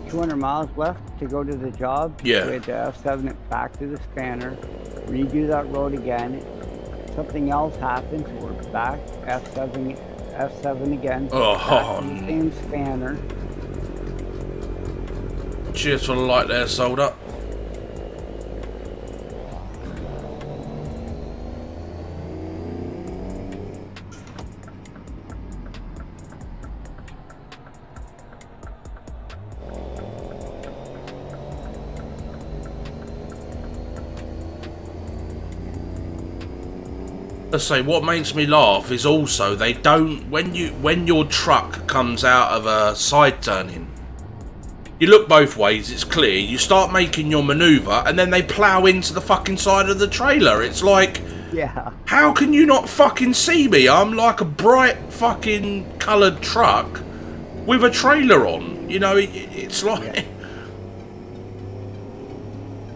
200 miles left to go to the job. Yeah. We had to F7 it back to the spanner, redo that road again. Something else happened, so we're back, F7 again. Oh, back to the same spanner. Cheers for the light there, soldier. Let's say what makes me laugh is also they don't when your truck comes out of a side turning, you look both ways, it's clear, you start making your maneuver and then they plow into the fucking side of the trailer. It's like, yeah, how can you not fucking see me? I'm like a bright fucking coloured truck with a trailer on, you know. It's like, yeah.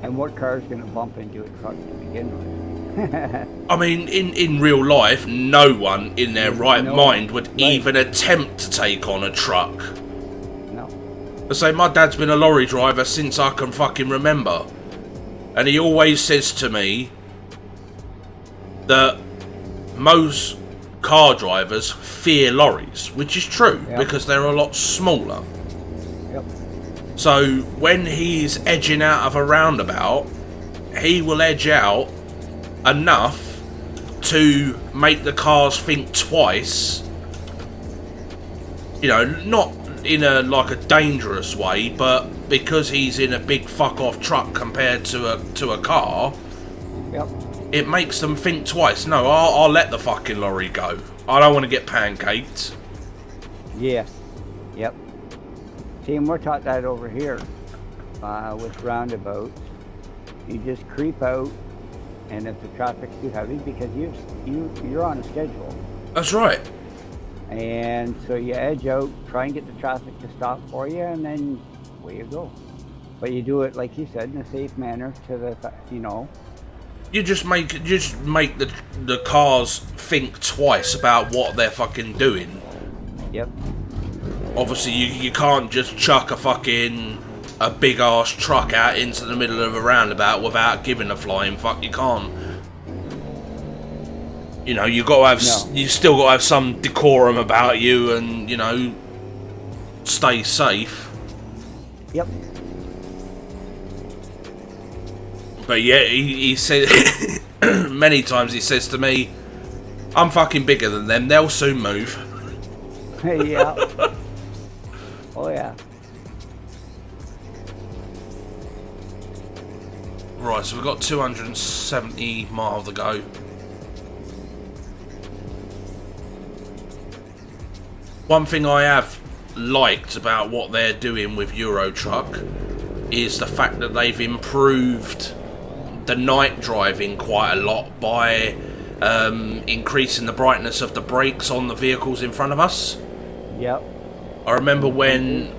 And what car's gonna bump into a truck to begin with? I mean, in real life, no one in their right mind would even attempt to take on a truck. No. I say, my dad's been a lorry driver since I can fucking remember. And he always says to me that most car drivers fear lorries, which is true, because they're a lot smaller. Yep. So when he's edging out of a roundabout, he will edge out enough to make the cars think twice, you know, not in a like a dangerous way, but because he's in a big fuck off truck compared to a car, it makes them think twice. No, I'll let the fucking lorry go. I don't want to get pancaked. Yeah. Yep. See, and we're taught that over here with roundabouts. You just creep out. And if the traffic's too heavy, because you're on a schedule. That's right. And so you edge out, try and get the traffic to stop for you, and then away you go. But you do it, like you said, in a safe manner to the, you know. You just make the cars think twice about what they're fucking doing. Yep. Obviously, you can't just chuck a big ass truck out into the middle of a roundabout without giving a flying fuck. You can't. You know, you got to have. No. You still got to have some decorum about you, and you know, stay safe. Yep. But yeah, he said many times. He says to me, "I'm fucking bigger than them. They'll soon move." Yeah. Oh yeah. Right, so we've got 270 miles to go. One thing I have liked about what they're doing with EUROTRUCK is the fact that they've improved the night driving quite a lot by increasing the brightness of the brakes on the vehicles in front of us. Yep. I remember when,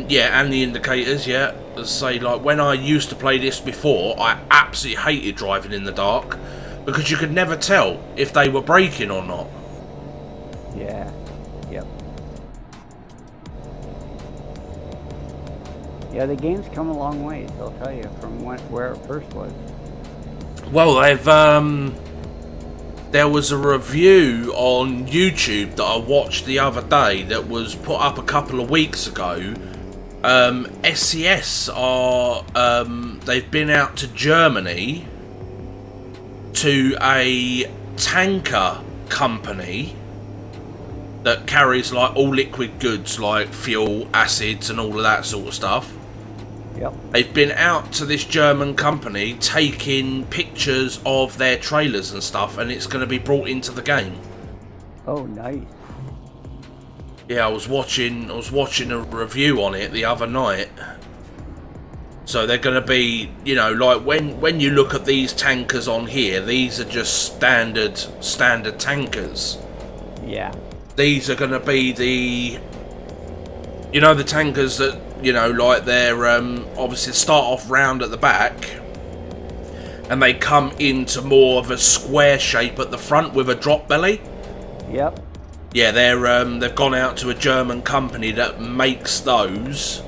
yeah, and the indicators, yeah. Let's say, like, when I used to play this before, I absolutely hated driving in the dark because you could never tell if they were braking or not. Yeah. Yep. Yeah, the game's come a long way, I'll tell you, from where it first was. Well, there was a review on YouTube that I watched the other day that was put up a couple of weeks ago. SCS are, they've been out to Germany to a tanker company that carries like all liquid goods like fuel, acids and all of that sort of stuff. Yep. They've been out to this German company taking pictures of their trailers and stuff, and it's going to be brought into the game. Oh, nice. Yeah, I was watching a review on it the other night. So they're going to be, you know, like when you look at these tankers on here, these are just standard tankers. Yeah. These are going to be the, you know, the tankers that, you know, like they're obviously start off round at the back and they come into more of a square shape at the front with a drop belly. Yep. Yeah, they've gone out to a German company that makes those.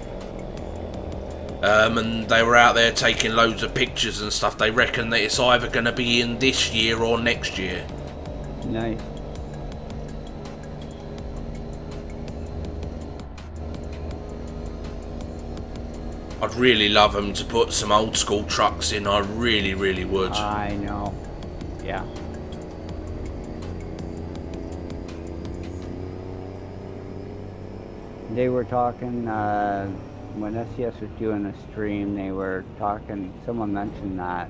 And they were out there taking loads of pictures and stuff. They reckon that it's either going to be in this year or next year. Nice. I'd really love them to put some old school trucks in. I really, really would. I know. Yeah. They were talking, when SCS was doing a stream, they were talking, someone mentioned that,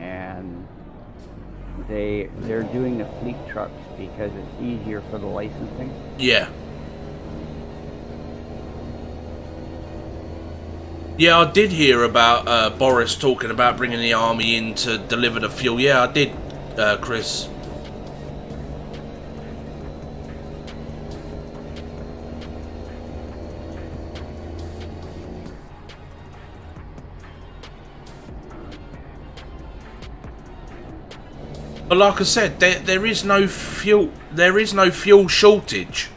and they're doing the fleet trucks because it's easier for the licensing. Yeah. Yeah, I did hear about Boris talking about bringing the army in to deliver the fuel. Yeah, I did, Chris. But like I said, there is no fuel. There is no fuel shortage.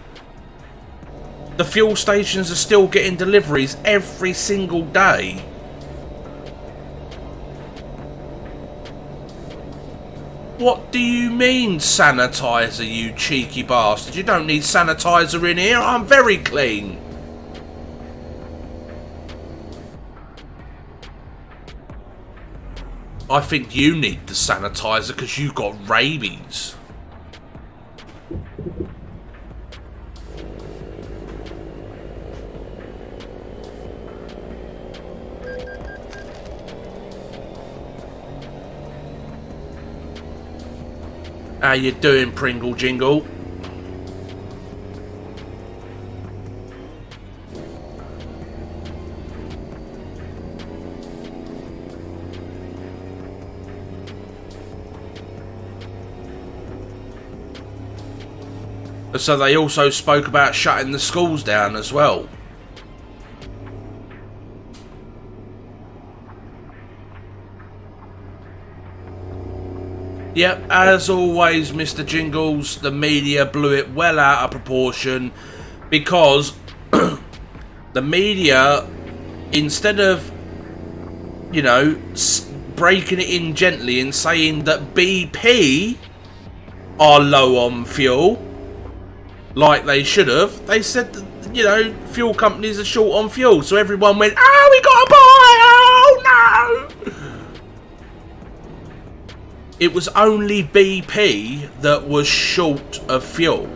The fuel stations are still getting deliveries every single day. What do you mean sanitizer, you cheeky bastard? You don't need sanitizer in here. I'm very clean. I think you need the sanitizer because you got rabies. How you doing, Pringle Jingle? So they also spoke about shutting the schools down as well. Yep, as always, Mr. Jingles, the media blew it well out of proportion because the media, instead of, you know, breaking it in gently and saying that BP are low on fuel, like they should have, they said that, you know, fuel companies are short on fuel, so everyone went, oh, we gotta buy, oh no! It was only BP that was short of fuel.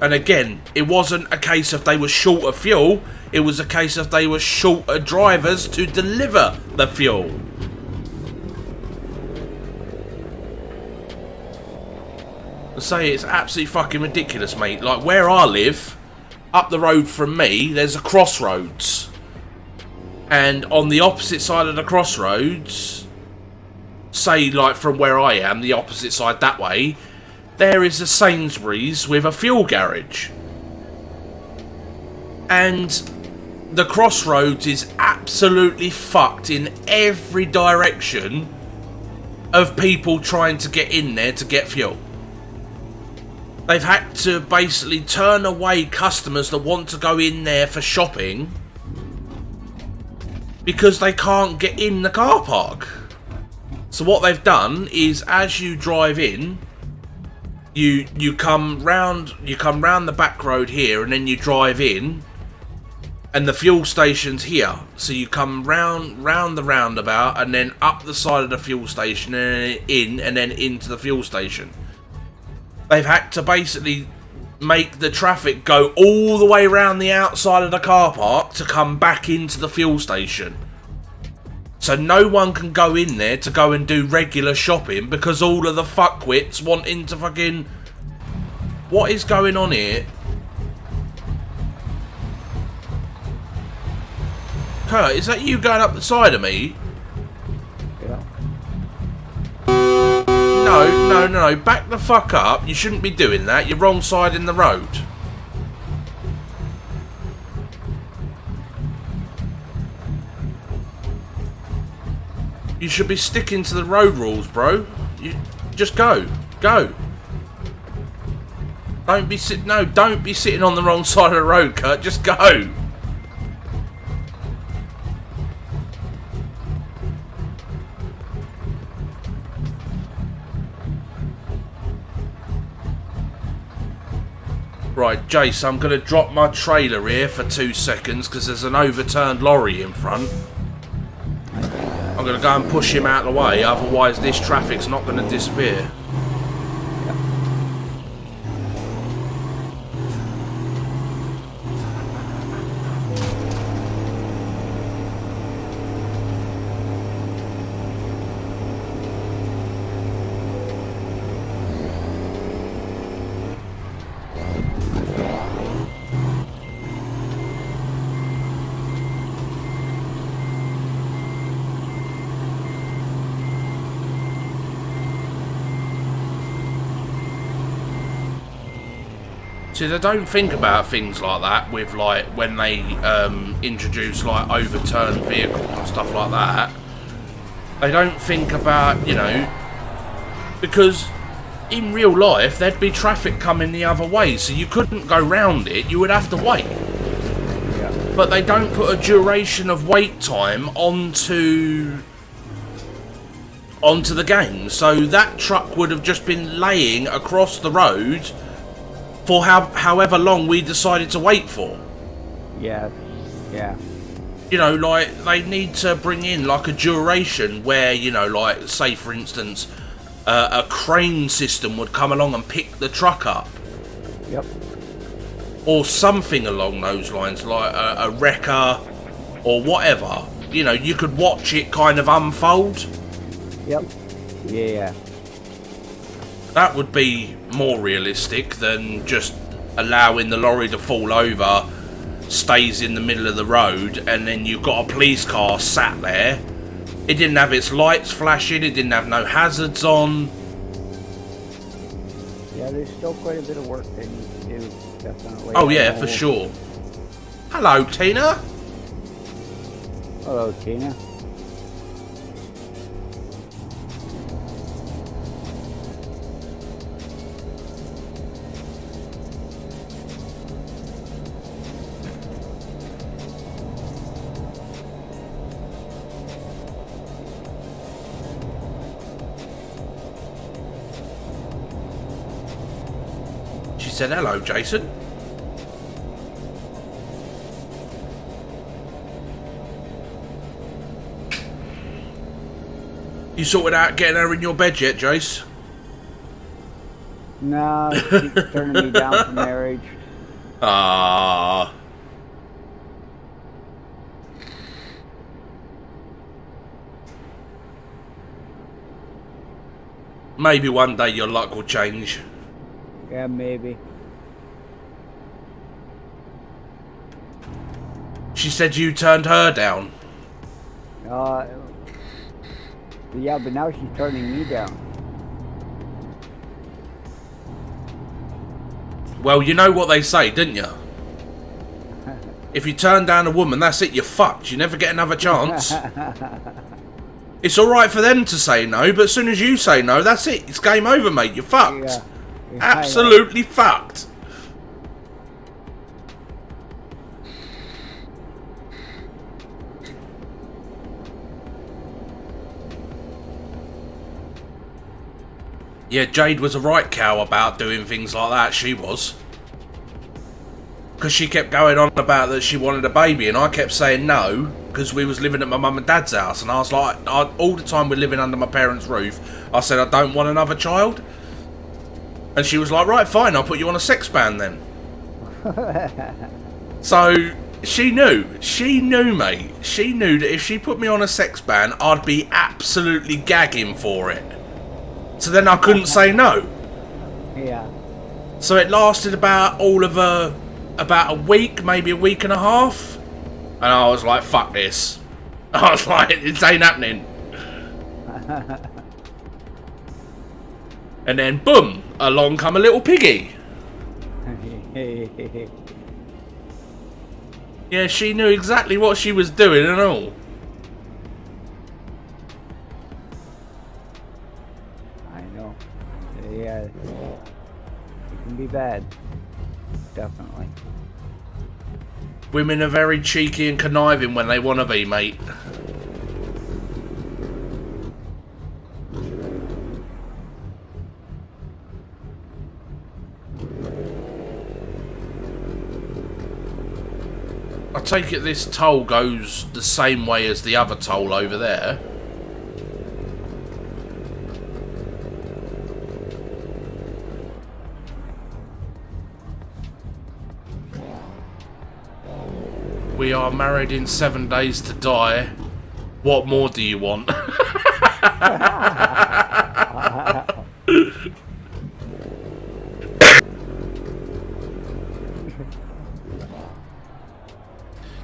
And again, it wasn't a case of they were short of fuel, it was a case of they were short of drivers to deliver the fuel. I say it's absolutely fucking ridiculous, mate. Like where I live, up the road from me, there's a crossroads. And on the opposite side of the crossroads, say like from where I am, the opposite side that way, there is a Sainsbury's with a fuel garage. And the crossroads is absolutely fucked in every direction of people trying to get in there to get fuel. They've had to basically turn away customers that want to go in there for shopping because they can't get in the car park. So what they've done is, as you drive in, you come round the back road here, and then you drive in, and the fuel station's here. So you come round the roundabout, and then up the side of the fuel station, and then into the fuel station. They've had to basically make the traffic go all the way around the outside of the car park to come back into the fuel station. So no one can go in there to go and do regular shopping because all of the fuckwits wanting to fucking... What is going on here? Kurt, is that you going up the side of me? Yeah. No. Back the fuck up. You shouldn't be doing that. You're wrong side in the road. You should be sticking to the road rules, bro. You just go. Go. Don't be sitting on the wrong side of the road, Kurt. Just go. Right, Jace, I'm going to drop my trailer here for 2 seconds because there's an overturned lorry in front. I'm going to go and push him out of the way, otherwise this traffic's not going to disappear. See, they don't think about things like that with, like, when they introduce, like, overturned vehicles and stuff like that. They don't think about, you know, because in real life there'd be traffic coming the other way, so you couldn't go round it, you would have to wait. Yeah. But they don't put a duration of wait time onto the game, so that truck would have just been laying across the road for however long we decided to wait for. Yeah. You know, like, they need to bring in, like, a duration where, you know, like, say, for instance, a crane system would come along and pick the truck up. Yep. Or something along those lines, like a wrecker or whatever. You know, you could watch it kind of unfold. Yep. Yeah. That would be more realistic than just allowing the lorry to fall over, stays in the middle of the road, and then you've got a police car sat there. It didn't have its lights flashing, it didn't have no hazards on. Yeah, there's still quite a bit of work they need to do, definitely. Oh yeah, for sure. Hello, Tina. Hello, Tina. She said hello, Jason. You sorted out getting her in your bed yet, Jace? No, she keeps turning me down for marriage. Ah. Maybe one day your luck will change. Yeah, maybe. She said you turned her down. Yeah, but now she's turning me down. Well, you know what they say, didn't you? If you turn down a woman, that's it, you're fucked. You never get another chance. It's alright for them to say no, but as soon as you say no, that's it. It's game over, mate. You're fucked. Yeah. Absolutely fucked. Yeah, Jade was a right cow about doing things like that, she was. Because she kept going on about that she wanted a baby, and I kept saying no, because we was living at my mum and dad's house, and I was like, all the time we're living under my parents' roof, I said I don't want another child. And she was like, right, fine, I'll put you on a sex ban then. So, she knew, mate. She knew that if she put me on a sex ban, I'd be absolutely gagging for it. So then I couldn't say no. Yeah. So it lasted about about a week, maybe a week and a half. And I was like, fuck this. I was like, it ain't happening. And then, boom, along come a little piggy. Yeah, she knew exactly what she was doing and all. Yeah, it can be bad. Definitely. Women are very cheeky and conniving when they want to be, mate. I take it this toll goes the same way as the other toll over there. We are married in 7 days to die. What more do you want?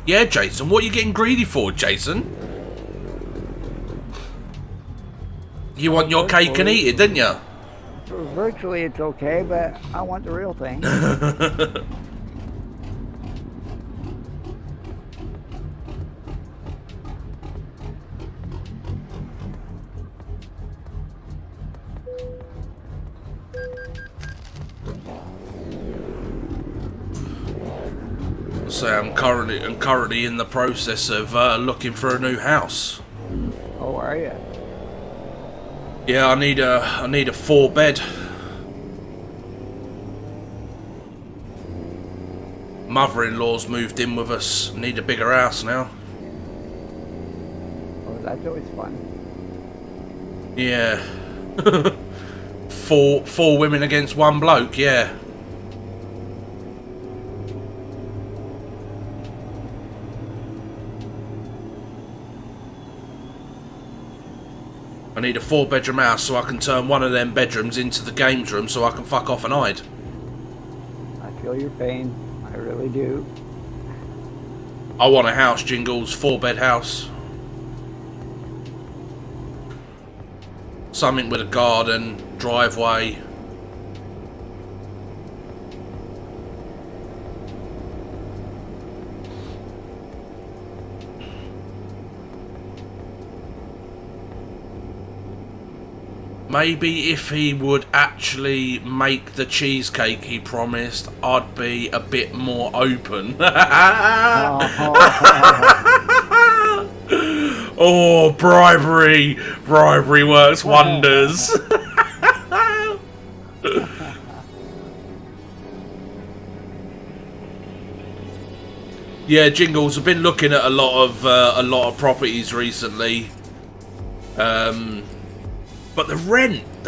Yeah, Jason, what are you getting greedy for, Jason? You want your cake and eat it, didn't you? Virtually it's okay, but I want the real thing. So I'm currently in the process of looking for a new house. Oh, are you? Yeah, I need a 4-bed. Mother-in-law's moved in with us. Need a bigger house now. Oh, that's always fun. Yeah. four women against one bloke. Yeah. I need a 4-bedroom house so I can turn one of them bedrooms into the games room so I can fuck off and hide. I feel your pain. I really do. I want a house, Jingles. 4-bed house. Something with a garden, driveway. Maybe if he would actually make the cheesecake he promised, I'd be a bit more open. Oh, bribery! Bribery works wonders. Yeah, Jingles, I've been looking at a lot of properties recently. But the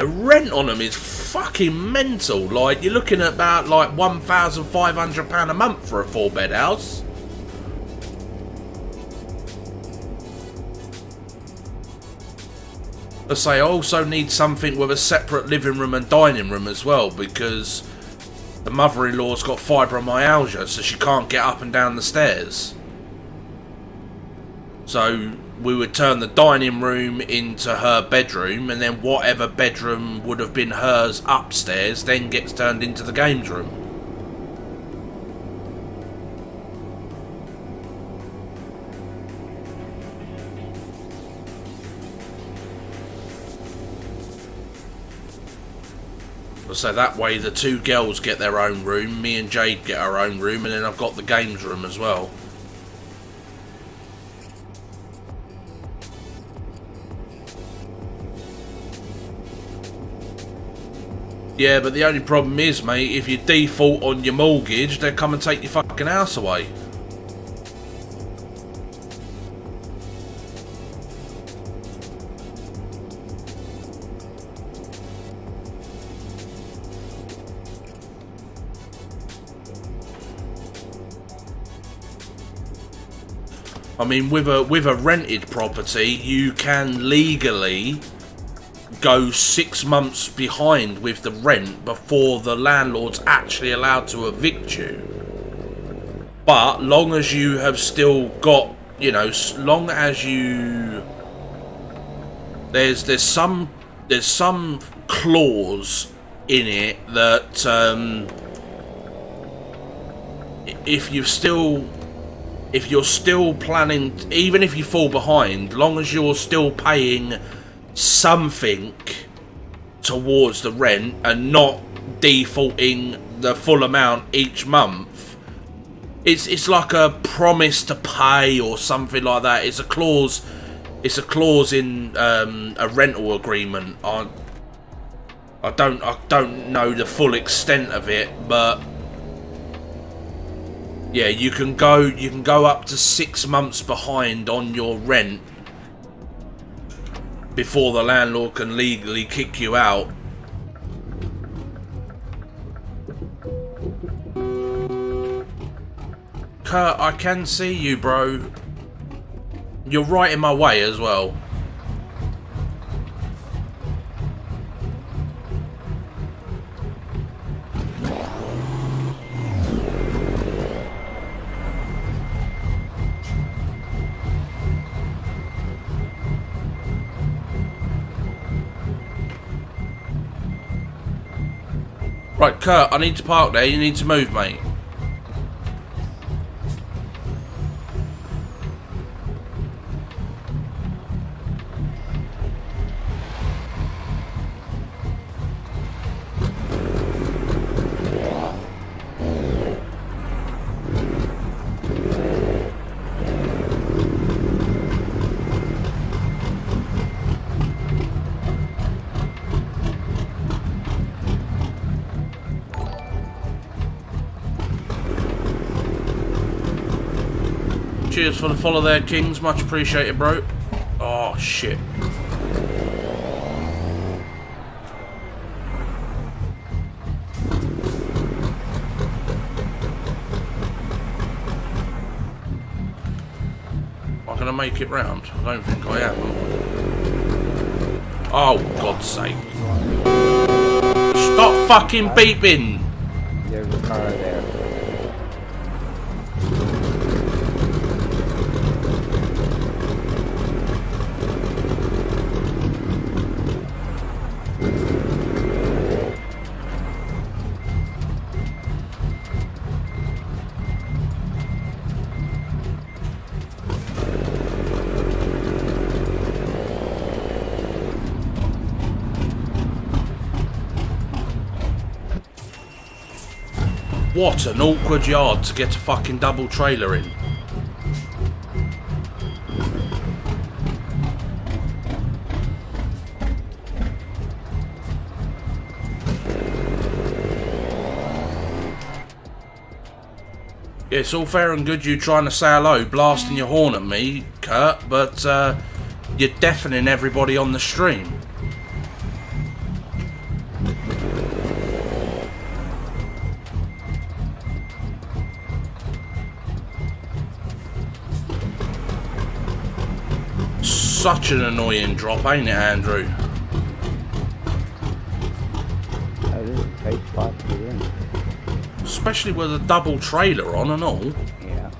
rent on them is fucking mental. Like, you're looking at about like £1,500 a month for a 4-bed house. I say I also need something with a separate living room and dining room as well, because the mother-in-law's got fibromyalgia, so she can't get up and down the stairs. So we would turn the dining room into her bedroom, and then whatever bedroom would have been hers upstairs then gets turned into the games room. So that way the two girls get their own room, me and Jade get our own room, and then I've got the games room as well. Yeah, but the only problem is, mate, if you default on your mortgage, they'll come and take your fucking house away. I mean, with a rented property, you can legally go 6 months behind with the rent before the landlord's actually allowed to evict you. But long as you have still got, you know, long as you there's some clause in it that if you're still planning, even if you fall behind, long as you're still paying something towards the rent and not defaulting the full amount each month, it's like a promise to pay or something like that. It's a clause in a rental agreement. I don't know the full extent of it, but yeah, you can go up to 6 months behind on your rent before the landlord can legally kick you out. Kurt, I can see you, bro. You're right in my way as well. Right, Kurt, I need to park there. You need to move, mate. Cheers for the follow there, Kings. Much appreciated, bro. Oh, shit. Am I gonna make it round? I don't think I am. Oh, God's sake. Stop fucking beeping! There's a car there. What an awkward yard to get a fucking double trailer in. Yeah, it's all fair and good you trying to say hello, blasting your horn at me, Kurt, but you're deafening everybody on the stream. Such an annoying drop, ain't it, Andrew? That is a tight spot to get in. Especially with a double trailer on and all. Yeah.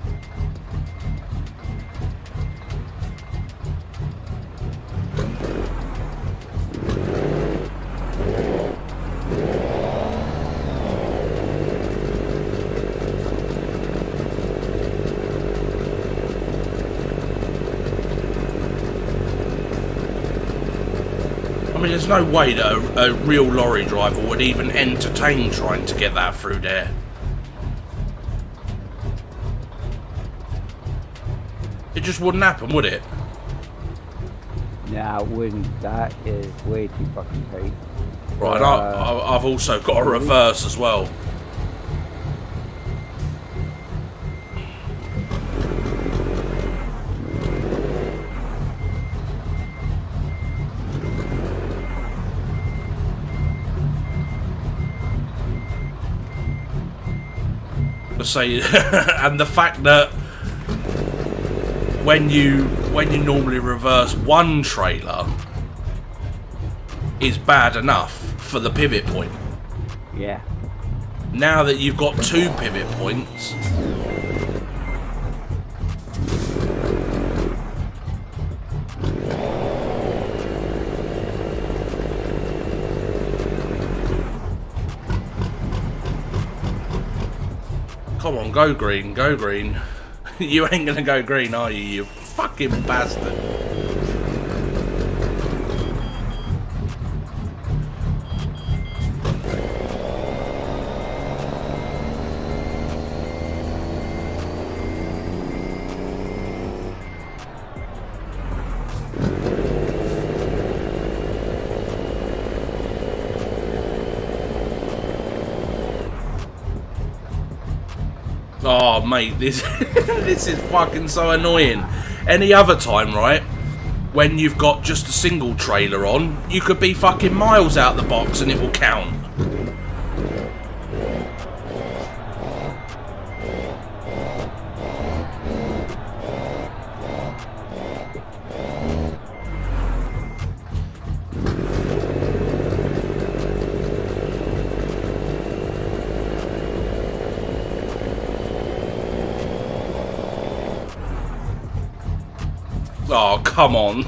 mean, there's no way that a real lorry driver would even entertain trying to get that through there. It just wouldn't happen, would it? Nah, it wouldn't. That is way too fucking tight. Right, I've also got a reverse as well. Say, and the fact that when you normally reverse one trailer is bad enough for the pivot point. Yeah. Now that you've got 2 pivot points, come on, go green, go green. You ain't gonna go green, are you, you fucking bastard? Oh, mate, this this is fucking so annoying. Any other time, right, when you've got just a single trailer on, you could be fucking miles out the box and it will count. Oh, come on.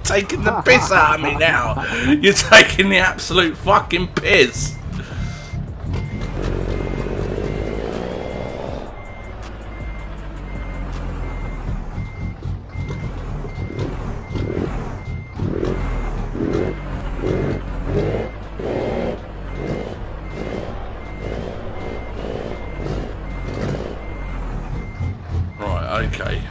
Taking the piss out of me now. You're taking the absolute fucking piss. Right, okay.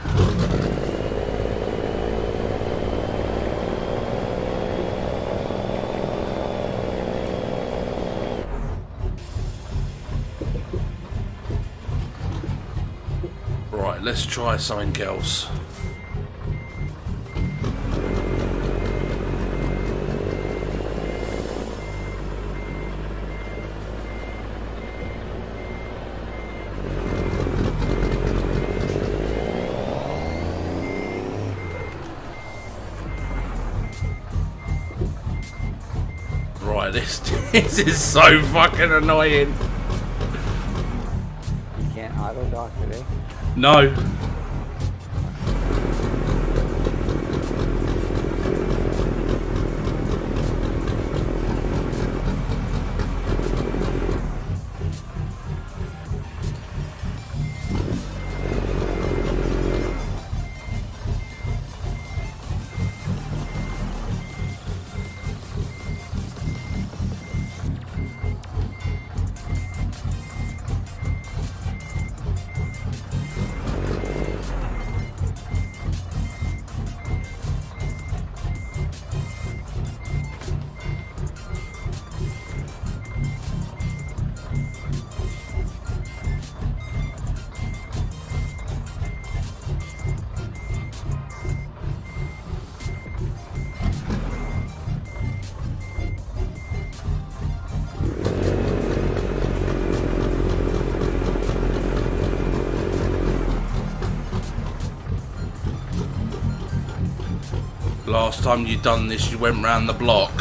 Right, let's try something else. Right, this is so fucking annoying. You can't auto dock today. No. Last time you done this, you went round the block.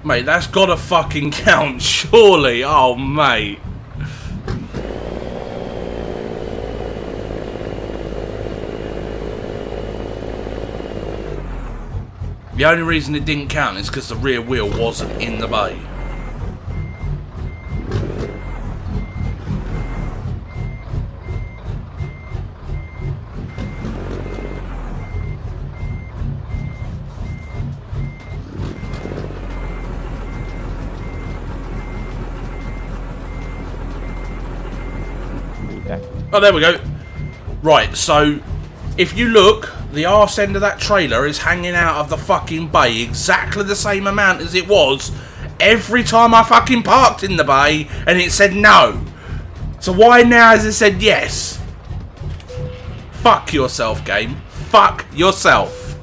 Mate, that's gotta fucking count, surely. Oh, mate. The only reason it didn't count is because the rear wheel wasn't in the bay. Oh, there we go. Right, so if you look, the arse end of that trailer is hanging out of the fucking bay exactly the same amount as it was every time I fucking parked in the bay and it said no. So why now has it said yes? Fuck yourself, game. Fuck yourself.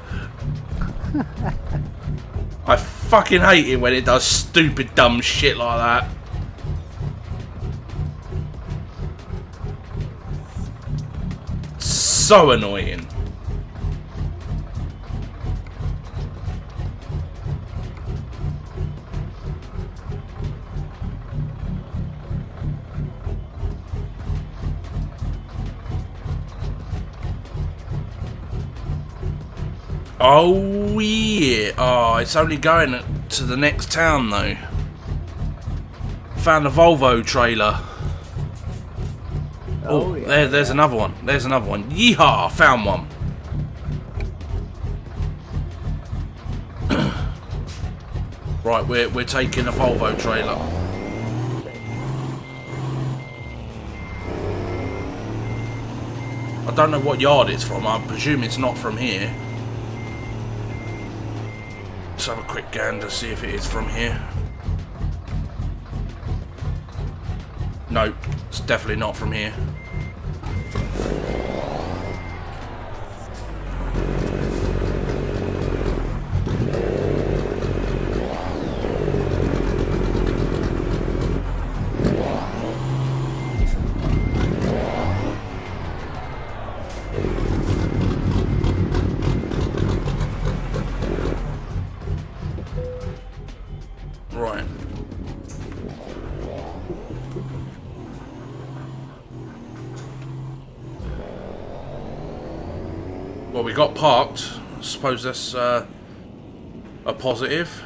I fucking hate it when it does stupid dumb shit like that. So annoying. Oh yeah. Oh, it's only going to the next town though. Found a Volvo trailer. Oh, yeah, there's another one. There's another one. Yeehaw! Found one. Right, we're taking a Volvo trailer. I don't know what yard it's from. I presume it's not from here. Let's have a quick gander, see if it is from here. No, it's definitely not from here. Right. Well, we got parked. I suppose that's a positive.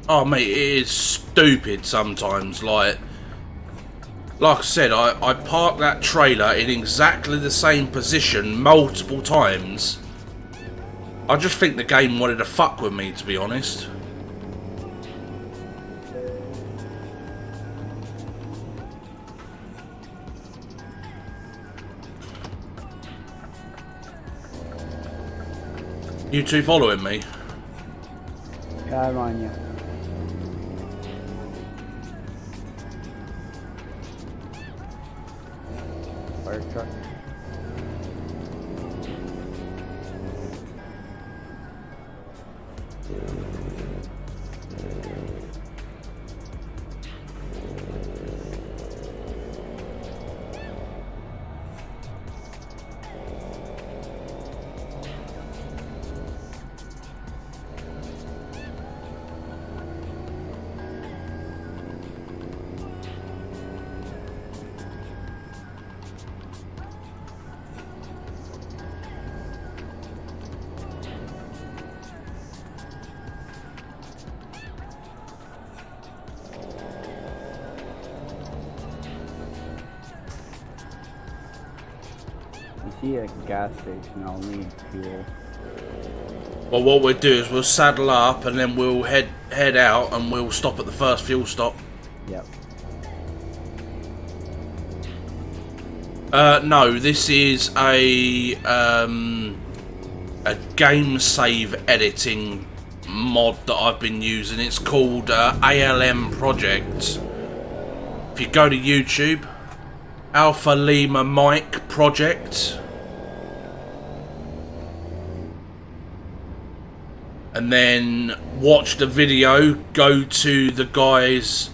Oh mate, it is stupid sometimes. Like I said, I parked that trailer in exactly the same position multiple times. I just think the game wanted to fuck with me, to be honest. You two following me? Yeah, I'm on you. Fire truck. See a gas station, I'll need fuel. Well, what we'll do is we'll saddle up and then we'll head out and we'll stop at the first fuel stop. Yep. No, this is a game save editing mod that I've been using. It's called ALM Project. If you go to YouTube, Alpha Lima Mike Project, and then watch the video, go to the guy's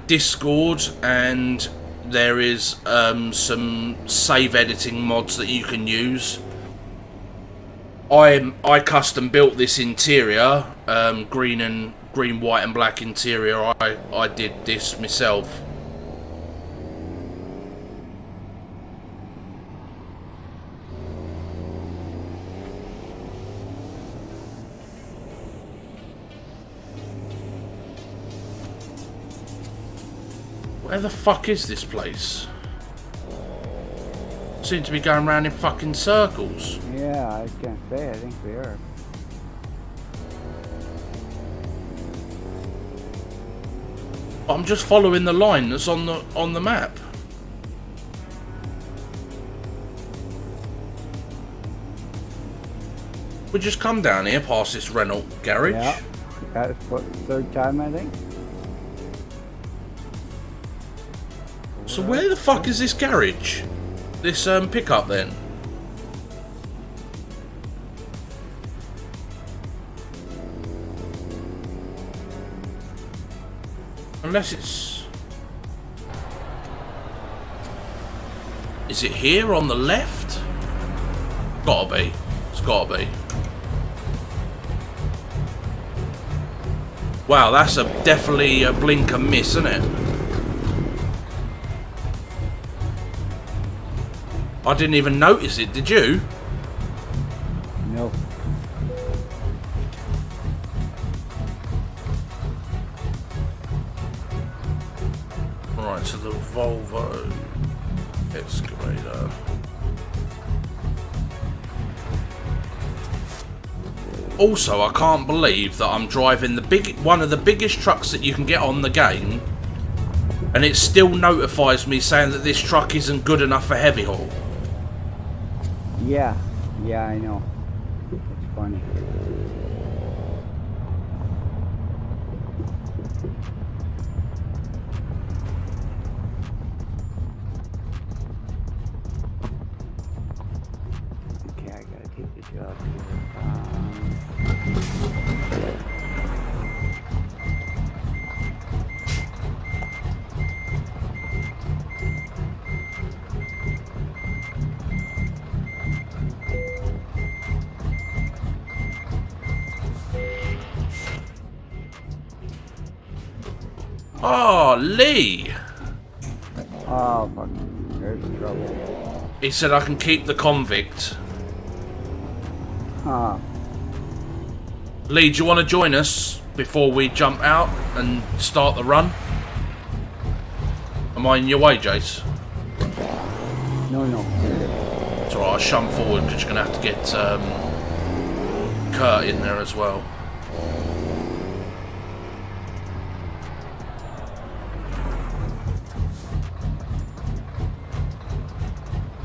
Discord and there is some save editing mods that you can use. I custom built this interior, green, white and black interior. I did this myself. Where the fuck is this place? Seem to be going around in fucking circles. Yeah, I was gonna say, I think we are. I'm just following the line that's on the map. We just come down here past this Renault garage. Yeah, that's the third time, I think. So where the fuck is this garage? This pickup then? Unless it's... Is it here on the left? Gotta be. It's gotta be. Wow, that's definitely a blink and miss, isn't it? I didn't even notice it, did you? No. Right, so the Volvo excavator. Also, I can't believe that I'm driving one of the biggest trucks that you can get on the game, and it still notifies me saying that this truck isn't good enough for heavy haul. Yeah, yeah, I know. It's funny. Okay, I gotta take the job Oh, Lee! Oh, fuck. There's trouble. He said I can keep the convict. Huh. Lee, do you want to join us before we jump out and start the run? Am I in your way, Jace? No, no. It's alright, I'll shun forward because you're going to have to get Kurt in there as well.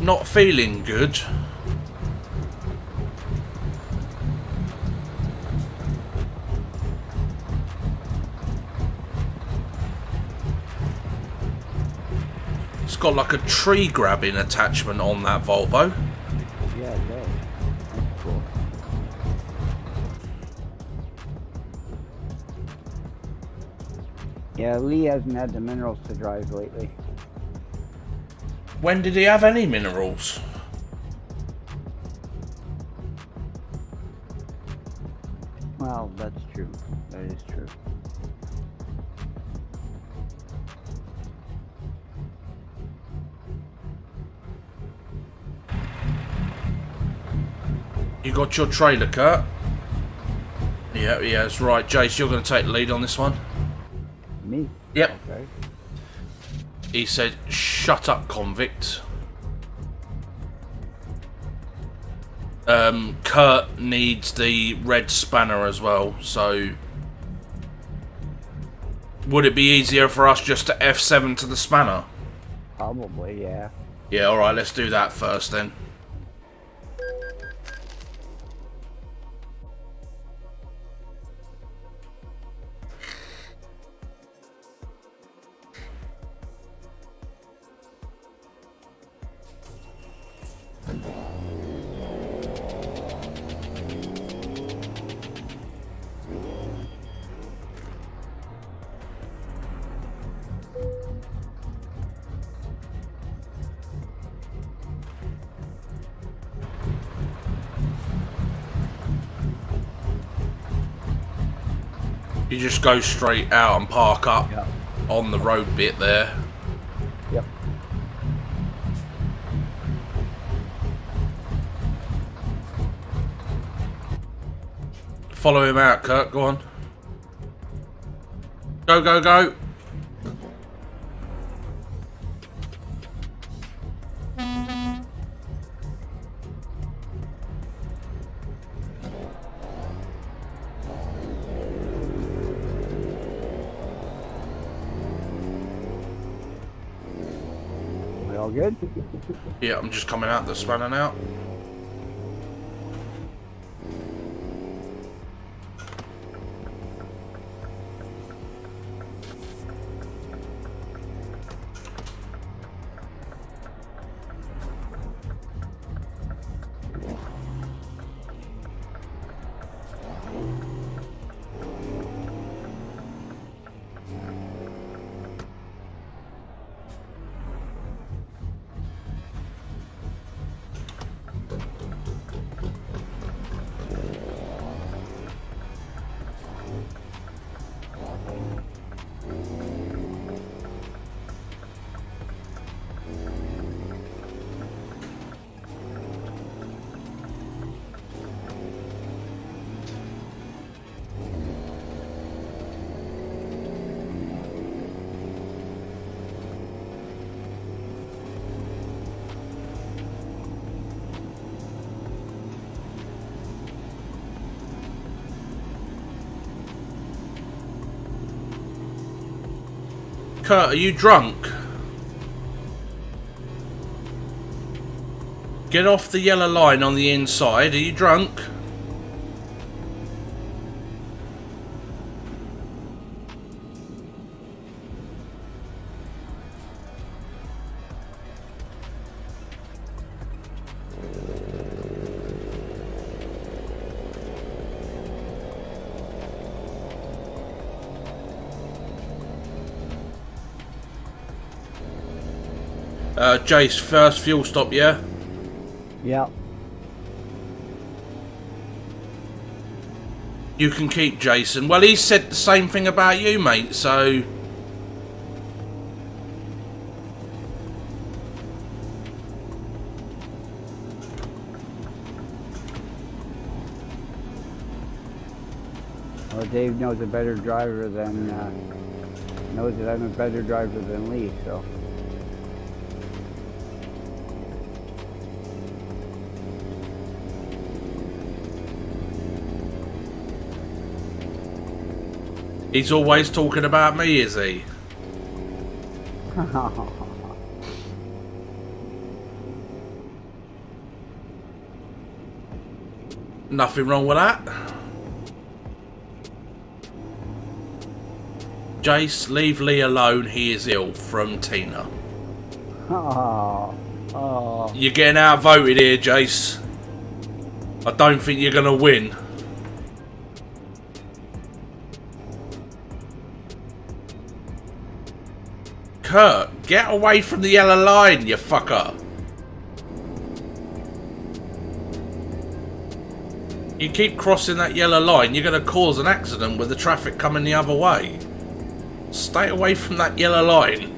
Not feeling good. It's got like a tree grabbing attachment on that Volvo. Yeah, it does. That's cool. Yeah, Lee hasn't had the minerals to drive lately. When did he have any minerals? Well, that's true. That is true. You got your trailer, Kurt? Yeah, that's right. Jace, you're going to take the lead on this one. Me? Yep. Okay. He said, shut up, convict. Kurt needs the red spanner as well, so... Would it be easier for us just to F7 to the spanner? Probably, yeah. Yeah, alright, let's do that first then. You just go straight out and park up on the road bit there. Yep. Follow him out, Kurt. Go on. Go, go, go. We all good? Yeah, I'm just coming out the spanner now. Kurt, are you drunk? Get off the yellow line on the inside. Are you drunk? Jace, first fuel stop, yeah? Yep. You can keep Jason. Well, he said the same thing about you, mate, so... Well, Dave knows a better driver than, knows that I'm a better driver than Lee, so. He's always talking about me, is he? Nothing wrong with that. Jace, leave Lee alone. He is ill. From Tina. You're getting outvoted here, Jace. I don't think you're going to win. Kurt, get away from the yellow line, you fucker. You keep crossing that yellow line, you're going to cause an accident with the traffic coming the other way. Stay away from that yellow line.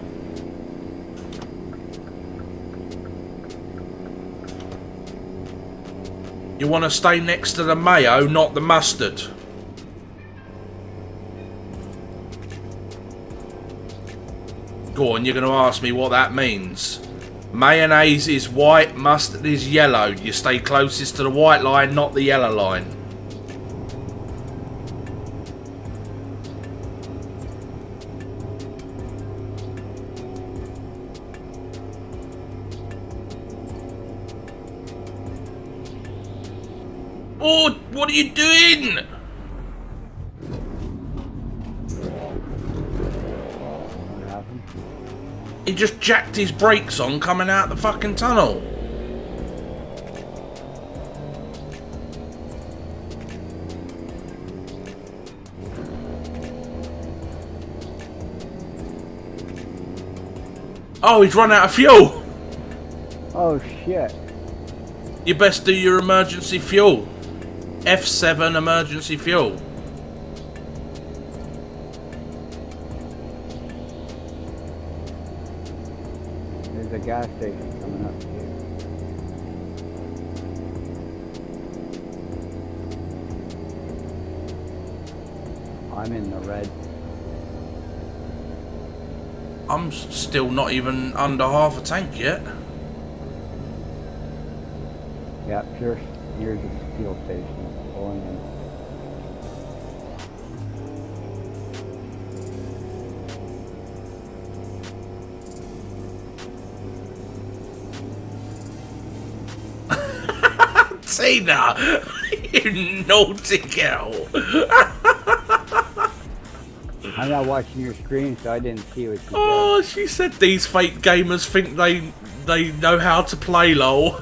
You want to stay next to the mayo, not the mustard. Go on, you're going to ask me what that means. Mayonnaise is white, mustard is yellow. You stay closest to the white line, not the yellow line. Oh, what are you doing? He just jacked his brakes on coming out the fucking tunnel. Oh, he's run out of fuel. Oh shit. You best do your emergency fuel. F7 emergency fuel. gas station coming up too. I'm in the red. I'm still not even under half a tank yet. Yep, sure. Here's the fuel station. Pulling in. Tina, you naughty girl. I'm not watching your screen, so I didn't see what you Oh, she said these fake gamers think they know how to play, lol.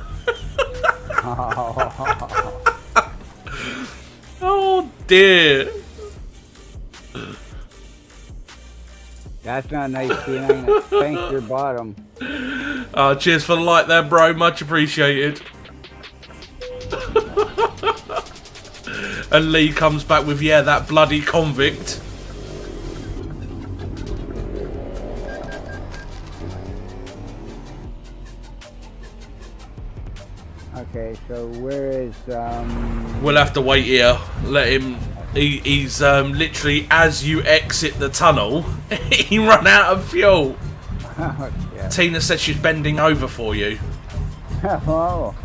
Oh dear. That's not nice, Tina. I'm gonna spank your bottom. Cheers for the like there, bro. Much appreciated. And Lee comes back with, yeah, that bloody convict. Okay, so where is We'll have to wait here. Let him. He's literally, as you exit the tunnel, he run out of fuel. yeah. Tina said she's bending over for you. Oh.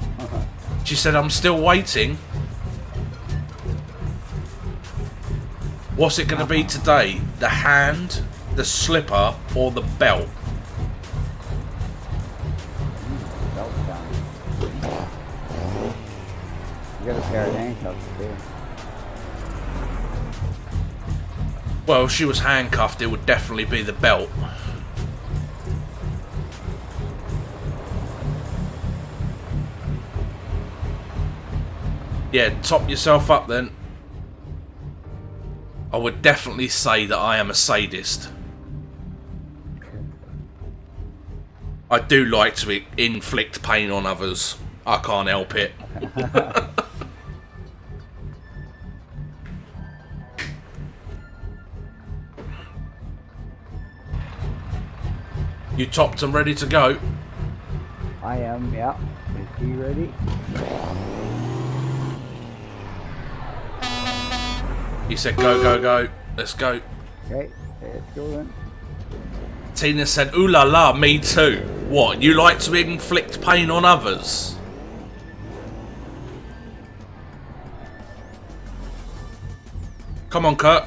She said, I'm still waiting. What's it going to be today? The hand, the slipper, or the belt? Belt's down. You got a pair of handcuffs too. Well, if she was handcuffed, it would definitely be the belt. Yeah, top yourself up then. I would definitely say that I am a sadist. I do like to inflict pain on others. I can't help it. You topped and ready to go? I am, yeah. Is he ready? He said go, go, go. Let's go. Okay, let's go then. Tina said, ooh la la, me too. What, you like to inflict pain on others? Come on, Kurt.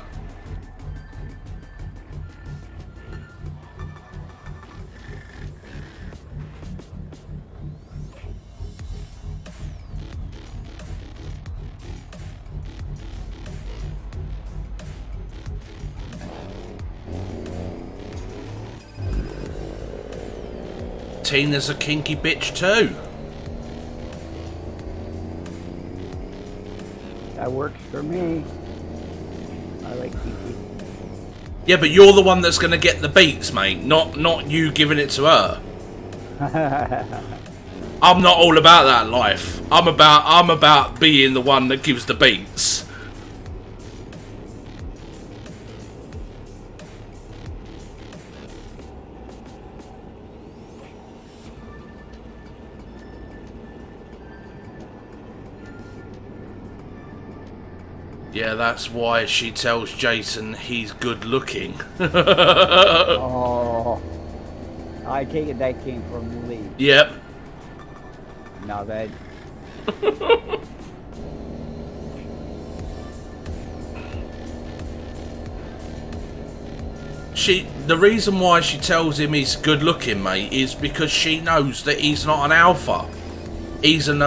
Tina's a kinky bitch too. That works for me. I like kinky. Yeah, but you're the one that's going to get the beats, mate. Not you giving it to her. I'm not all about that life. I'm about being the one that gives the beats. Yeah, that's why she tells Jason he's good looking. Oh. I take it that came from Lee. Yep. Now that. The reason why she tells him he's good looking, mate, is because she knows that he's not an alpha. He's an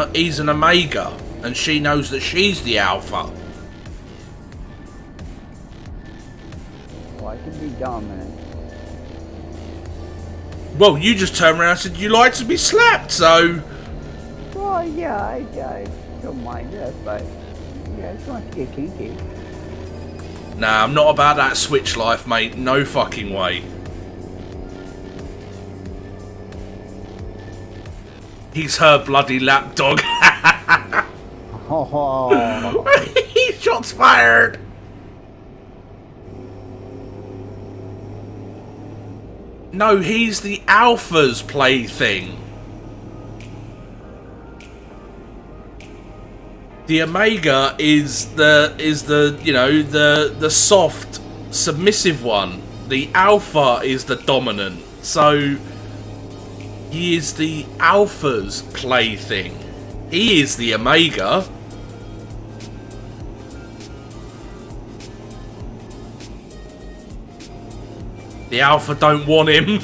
omega, and she knows that she's the alpha. Well, I can be dominant. Well, you just turned around and said you like to be slapped, so... Well, yeah, I don't mind that, but yeah, I just want to get kinky. Nah, I'm not about that switch life, mate. No fucking way. He's her bloody lapdog. Oh. Shots fired. No, he's the Alpha's plaything. The Omega is the you know, the soft, submissive one. The Alpha is the dominant. So he is the Alpha's plaything. He is the Omega. The Alpha don't want him.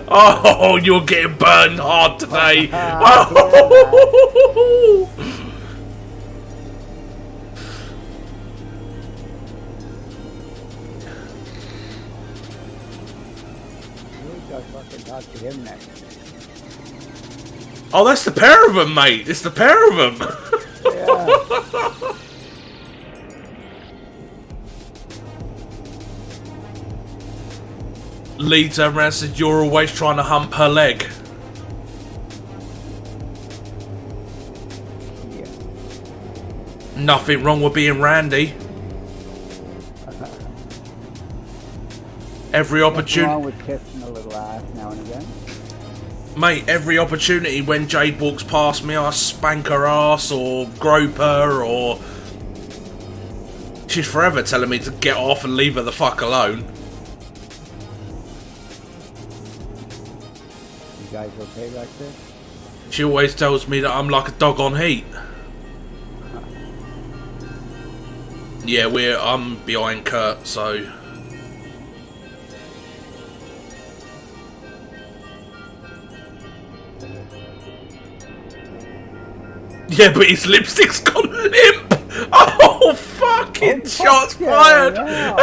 Oh, you're getting burned hard today. Oh. Oh, that's the pair of them, mate. It's the pair of them. Yeah. Lee turned around and said, "You're always trying to hump her leg." Yeah. Nothing wrong with being Randy. Every What's opportunity, wrong with kissing a little ass now and again? mate. Every opportunity when Jade walks past me, I spank her ass or grope her, or she's forever telling me to get off and leave her the fuck alone. You guys okay like this? She always tells me that I'm like a dog on heat. Yeah, I'm behind Kurt, so. Yeah, but his lipstick's gone limp. Oh, fucking shots fired. Yeah.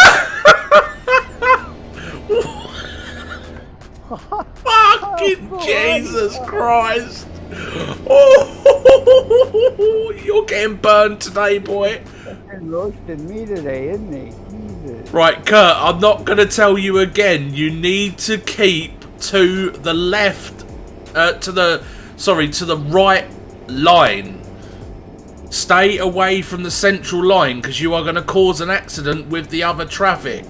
Fucking Jesus Christ. Oh, you're getting burned today, boy. He's roasting me today, isn't he? Jesus. Right, Kurt, I'm not going to tell you again. You need to keep to the left, to the right line. Stay away from the central line because you are going to cause an accident with the other traffic.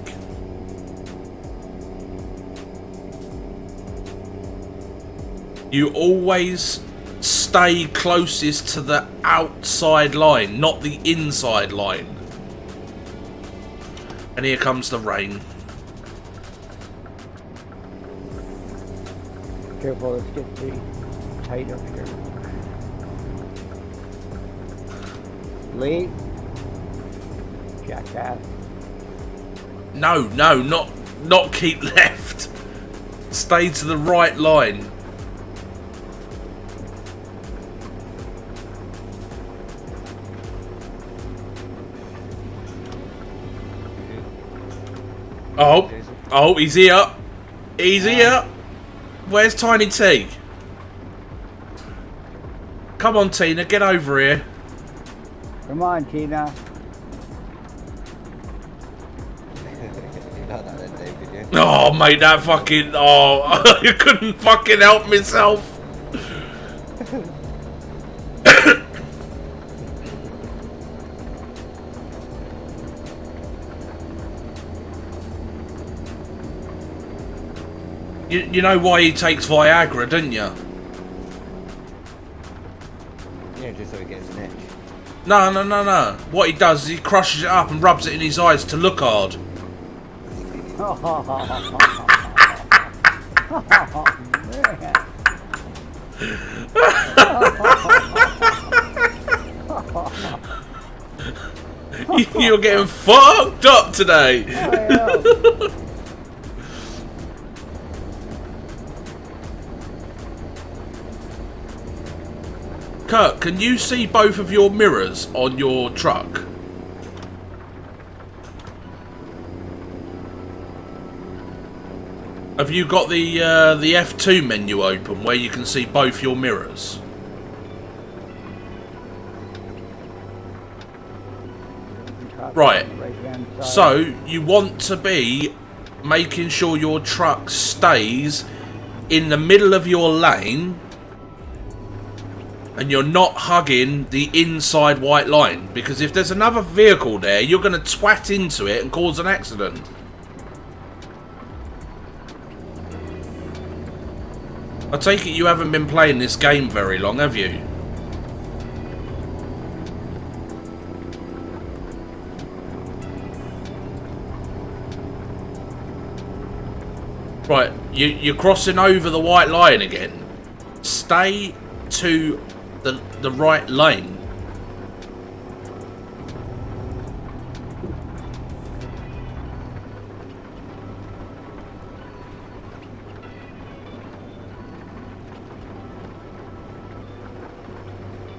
You always stay closest to the outside line, not the inside line. And here comes the rain. Careful, let's get pretty tight up here. Lee? Jackass. No, not keep left. Stay to the right line. Oh, he's here. He's here. Where's Tiny T? Come on, Tina, get over here. Come on, Tina. Oh, mate, that fucking... Oh, I couldn't fucking help myself. You know why he takes Viagra, don't you? Yeah, just so he gets an itch. No. What he does is he crushes it up and rubs it in his eyes to look hard. You're getting fucked up today. Kurt, can you see both of your mirrors on your truck? Have you got the F2 menu open where you can see both your mirrors? Right. So you want to be making sure your truck stays in the middle of your lane and you're not hugging the inside white line, because if there's another vehicle there, you're going to twat into it and cause an accident. I take it you haven't been playing this game very long, have you? Right, you're crossing over the white line again. Stay to the right lane.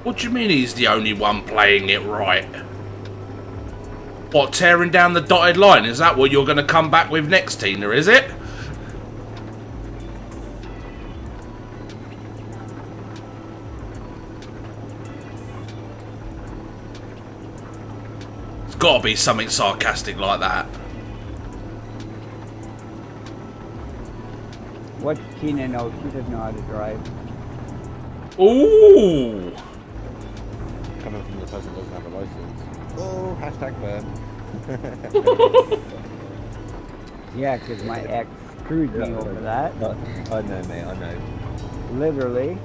What do you mean he's the only one playing it right? What, tearing down the dotted line? Is that what you're going to come back with next, Tina, is it? It's got to be something sarcastic like that. What's Tina know? She doesn't know how to drive. Ooh! Coming from the person that doesn't have a license. Oh, hashtag burn. Yeah, because my ex screwed me over that. I know, mate, I know. Literally.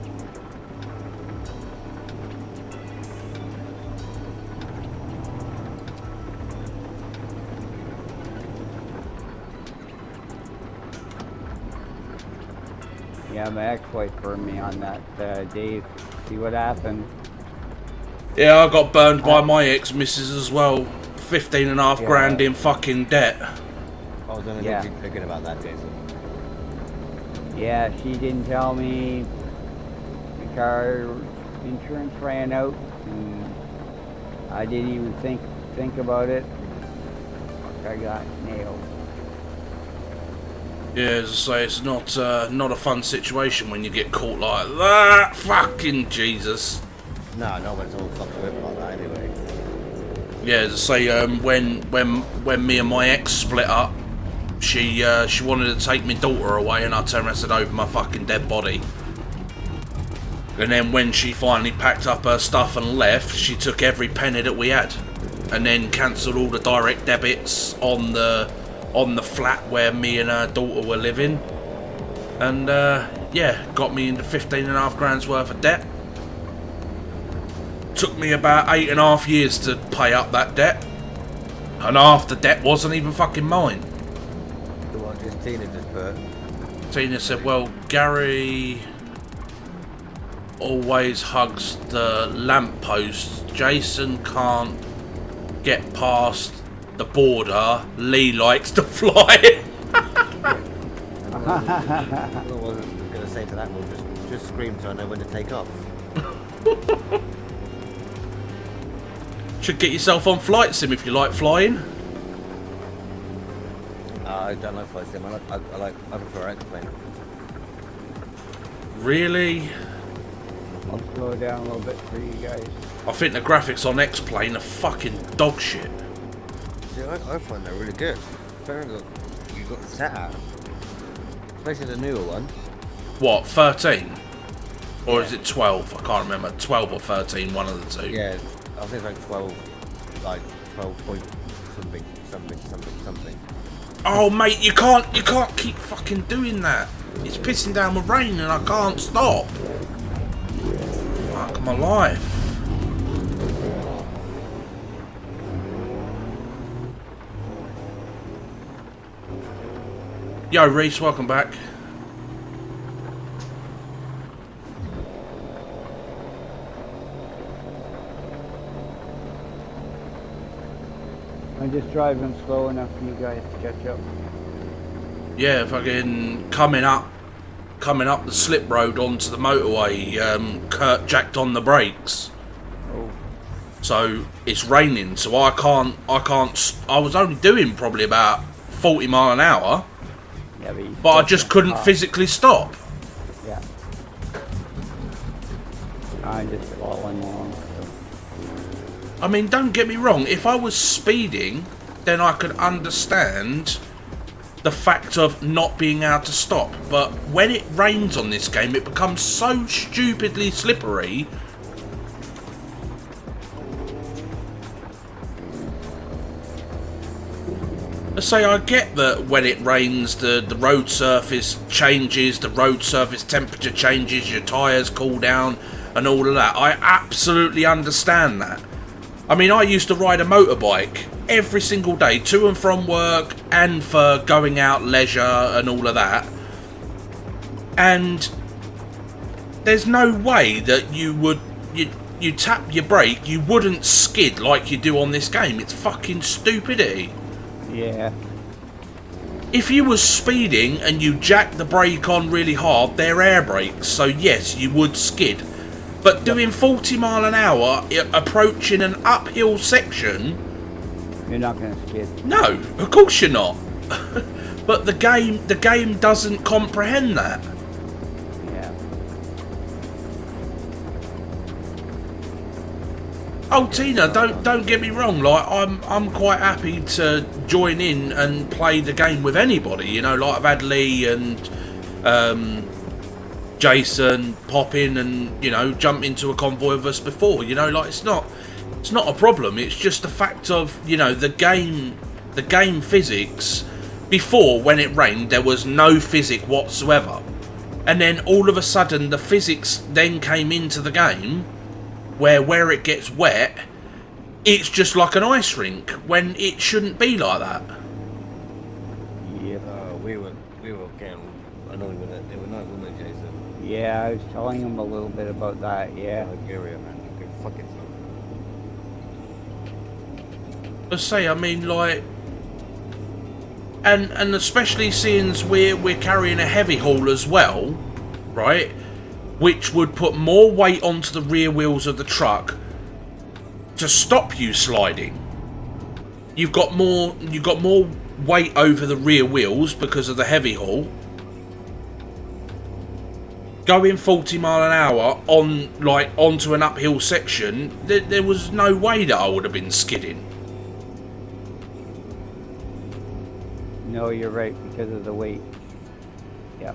Yeah, my ex-wife burned me on that, Dave. See what happened? Yeah, I got burned by my ex-missus as well. 15.5 grand in fucking debt. I was only thinking about that, Jason. Yeah, she didn't tell me the car insurance ran out, and I didn't even think about it. I got nailed. Yeah, as I say, it's not a fun situation when you get caught like that. Fucking Jesus. No, no one's all fucked with like that anyway. Yeah, as I say, when me and my ex split up, she wanted to take my daughter away, and I turned around and said, over my fucking dead body. And then when she finally packed up her stuff and left, she took every penny that we had, and then cancelled all the direct debits on the flat where me and her daughter were living, and yeah, got me into 15.5 grand's worth of debt. Took me about 8.5 years to pay up that debt, and half the debt wasn't even fucking mine. The one just Tina just put. Tina said, well, Gary always hugs the lampposts. Jason can't get past the border. Lee likes to fly. I wasn't going to say to that one, just scream so I know when to take off. Should get yourself on flight sim if you like flying. I don't like flight sim, I prefer airplane. Really? I'll slow it down a little bit for you guys. I think the graphics on X-Plane are fucking dog shit. See, I find that really good. Apparently you've got the setup. Especially the newer one. What, 13? Or is it 12? I can't remember. 12 or 13, one of the two. Yeah, I think it's like 12 point something. Oh mate, you can't keep fucking doing that. It's pissing down with rain and I can't stop. Fuck my life. Yo Reese, welcome back. I'm just driving slow enough for you guys to catch up. Yeah, fucking coming up the slip road onto the motorway, Kurt jacked on the brakes. Oh. So it's raining, so I was only doing probably about 40 mile an hour, Yeah, but I just couldn't physically stop. Yeah. I'm just following along. So. I mean, don't get me wrong, if I was speeding, then I could understand the fact of not being able to stop. But when it rains on this game, it becomes so stupidly slippery. Say, I get that when it rains, the road surface changes, the road surface temperature changes, your tyres cool down and all of that. I absolutely understand that. I mean, I used to ride a motorbike every single day, to and from work and for going out leisure and all of that. And there's no way that you tap your brake, you wouldn't skid like you do on this game. It's fucking stupidity. Yeah. If you was speeding and you jacked the brake on really hard, they're air brakes, so yes, you would skid. But doing 40 mile an hour, approaching an uphill section, you're not going to skid. No, of course you're not. But the game doesn't comprehend that. Yeah. Oh, Tina, don't get me wrong. Like, I'm quite happy to join in and play the game with anybody. You know, like I've had Lee and Jason pop in and, you know, jump into a convoy with us before. You know, like it's not a problem. It's just the fact of, you know, the game physics. Before, when it rained, there was no physics whatsoever, and then all of a sudden the physics then came into the game. Where it gets wet, it's just like an ice rink when it shouldn't be like that. Yeah. We were getting annoyed with it. They were not with me, Jason. Yeah, I was telling him a little bit about that. Yeah. Nigeria, man. You can fuck yourself. Let's say, I mean, like, and especially seeing we're carrying a heavy haul as well, right? Which would put more weight onto the rear wheels of the truck to stop you sliding. You've got more weight over the rear wheels because of the heavy haul. Going 40 mile an hour onto an uphill section, there was no way that I would have been skidding. No, you're right, because of the weight. Yeah.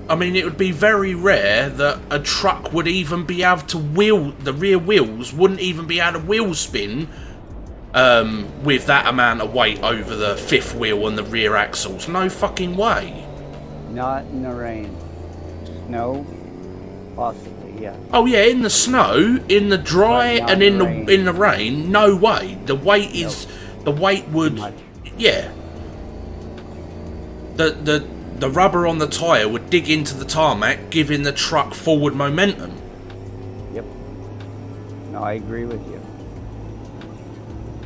I mean, it would be very rare that a truck would even be able to wheel, the rear wheels wouldn't even be able to wheel spin with that amount of weight over the fifth wheel and the rear axles. No fucking way. Not in the rain. Snow, possibly, yeah. Oh yeah, in the snow, in the dry, But not and in the rain, no way. The weight is, the weight would, Much. yeah. The rubber on the tyre would dig into the tarmac, giving the truck forward momentum. Yep. No, I agree with you.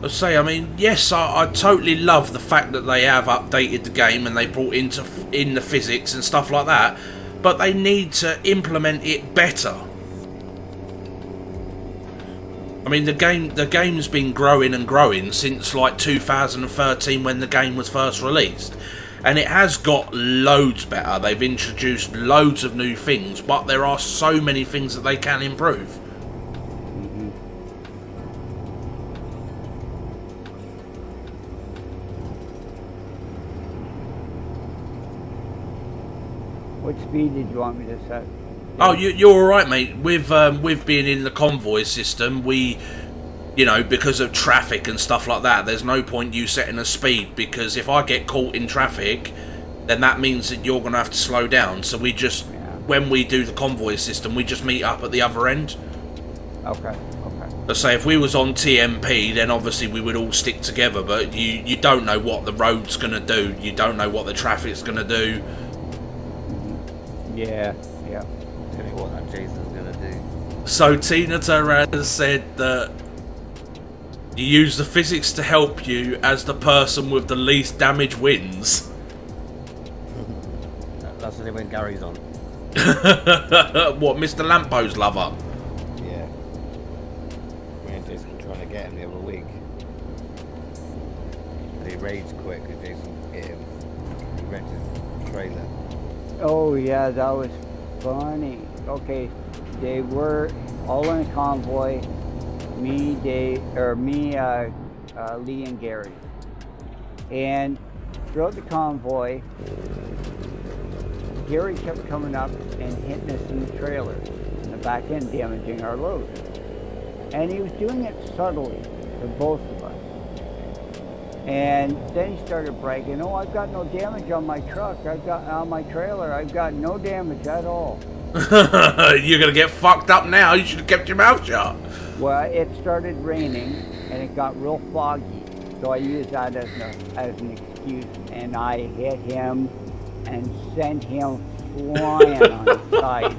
I say, I mean, yes, I totally love the fact that they have updated the game and they brought in the physics and stuff like that, but they need to implement it better. I mean, the game's been growing and growing since like 2013 when the game was first released. And it has got loads better. They've introduced loads of new things, but there are so many things that they can improve. Mm-hmm. What speed did you want me to set? Oh, you're all right, mate. With being in the convoy system, we, you know, because of traffic and stuff like that, there's no point you setting a speed, because if I get caught in traffic, then that means that you're going to have to slow down. So we just, when we do the convoy system, we just meet up at the other end. Okay, okay. Let's say if we was on TMP, then obviously we would all stick together, but you don't know what the road's going to do. You don't know what the traffic's going to do. Mm-hmm. Yeah, yeah. Tell me what that Jason's gonna do. So Tina turned and said that you use the physics to help you as the person with the least damage wins. That's only when Gary's on. What, Mr. Lampo's lover? Yeah. Me and Jason were trying to get him the other week. And he raged quick and Jason hit him. He wrecked his trailer. Oh yeah, that was funny. Okay, they were all in a convoy. Me, Lee, and Gary. And throughout the convoy, Gary kept coming up and hitting us in the trailer, in the back end, damaging our load. And he was doing it subtly to both of us. And then he started bragging, oh, I've got no damage on my truck, on my trailer, I've got no damage at all. You're gonna get fucked up now, you should have kept your mouth shut. Well, it started raining and it got real foggy. So I used that as an excuse, and I hit him and sent him flying on his side.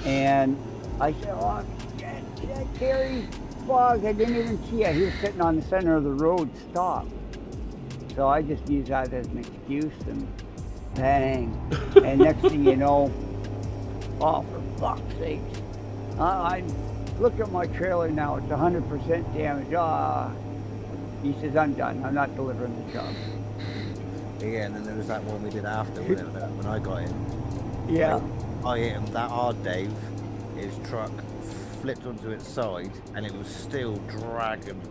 And I said, oh, shit, Gary, fog, I didn't even see it. He was sitting on the center of the road, stopped. So I just used that as an excuse, and bang. And next thing you know, oh, for fuck's sake. I look at my trailer now, it's 100% damage. He says, I'm done, I'm not delivering the job. Yeah, and then there was that one we did after, wasn't it, when I got in. Yeah. I hit him that hard, Dave. His truck flipped onto its side, and it was still dragging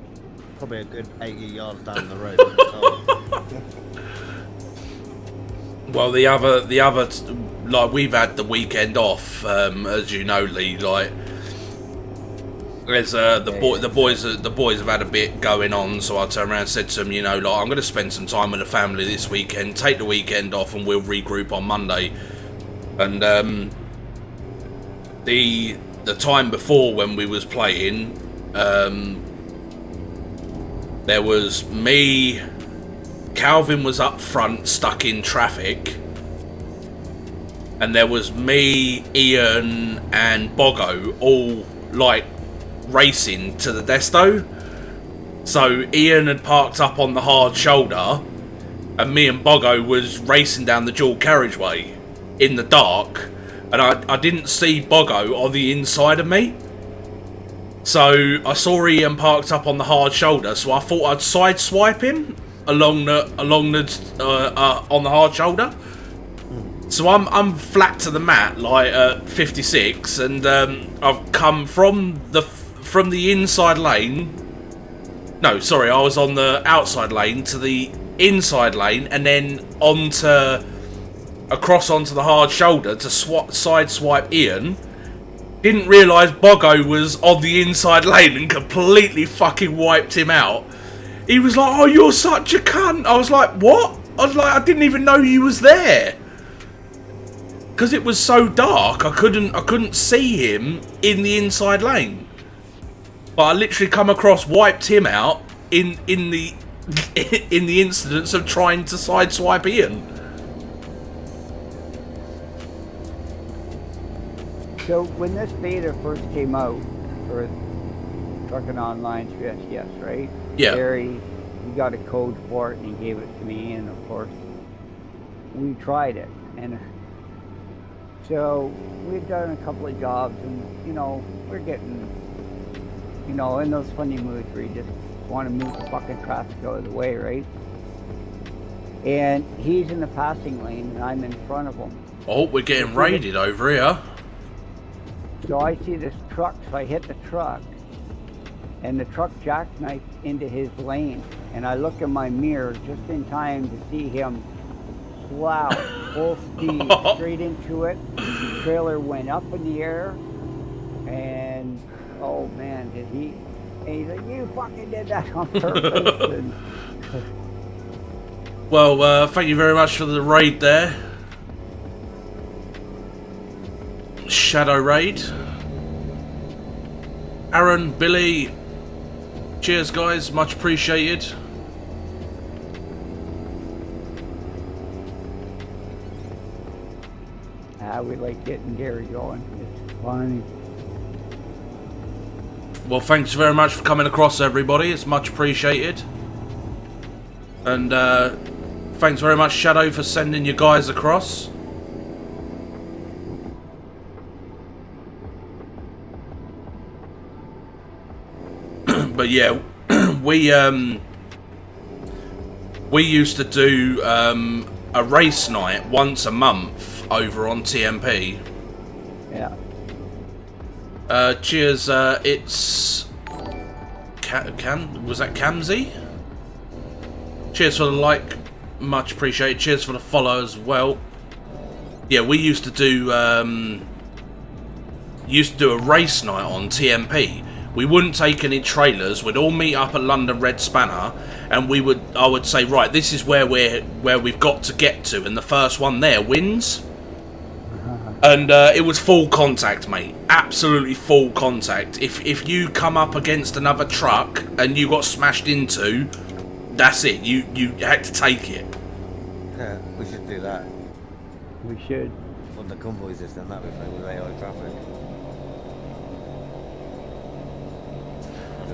probably a good 80 yards down the road. Well, the other, like, we've had the weekend off, as you know, Lee. Like, there's the boys have had a bit going on, so I turned around and said to them, you know, like, I'm going to spend some time with the family this weekend. Take the weekend off, and we'll regroup on Monday. And the time before when we was playing, there was me. Calvin was up front, stuck in traffic, and there was me, Ian, and Bogo all like racing to the desto. So Ian had parked up on the hard shoulder, and me and Bogo was racing down the dual carriageway in the dark, and I didn't see Bogo on the inside of me. So I saw Ian parked up on the hard shoulder, so I thought I'd sideswipe him along the on the hard shoulder. So I'm flat to the mat, like 56, and I've come from the inside lane. No, sorry, I was on the outside lane to the inside lane, and then across onto the hard shoulder to sideswipe Ian. Didn't realise Bogo was on the inside lane and completely fucking wiped him out. He was like, oh, you're such a cunt. I was like, what? I was like, I didn't even know you was there. Because it was so dark, I couldn't see him in the inside lane. But I literally come across, wiped him out in the in the incidents of trying to sideswipe Ian. So when this beta first came out for Trucking Online through SES, right? Yeah. Gary, he got a code for it and he gave it to me, and of course we tried it, and so we've done a couple of jobs, and you know, we're getting, you know, in those funny moods where you just want to move the fucking traffic out of the way, right? And he's in the passing lane and I'm in front of him. Oh, we're getting raided over here. So I see this truck, so I hit the truck, and the truck jackknifed into his lane, and I look in my mirror just in time to see him plow full speed straight into it. The trailer went up in the air, and oh man, did he? And he's like, you fucking did that on purpose. And well, thank you very much for the raid there. Shadow raid. Aaron, Billy, cheers guys, much appreciated. we like getting Gary going. It's fun. Well, thanks very much for coming across, everybody. It's much appreciated. And thanks very much, Shadow, for sending you guys across. But yeah, we used to do a race night once a month over on TMP. Yeah. Cheers. It's was that Camzy? Cheers for the like, much appreciated. Cheers for the follow as well. Yeah, we used to do a race night on TMP. We wouldn't take any trailers. We'd all meet up at London Red Spanner, and I would say, right, this is where we've got to get to, and the first one there wins. And it was full contact, mate. Absolutely full contact. If you come up against another truck and you got smashed into, that's it. You had to take it. Yeah, we should do that. We should. On the convoy system, that would with AI traffic.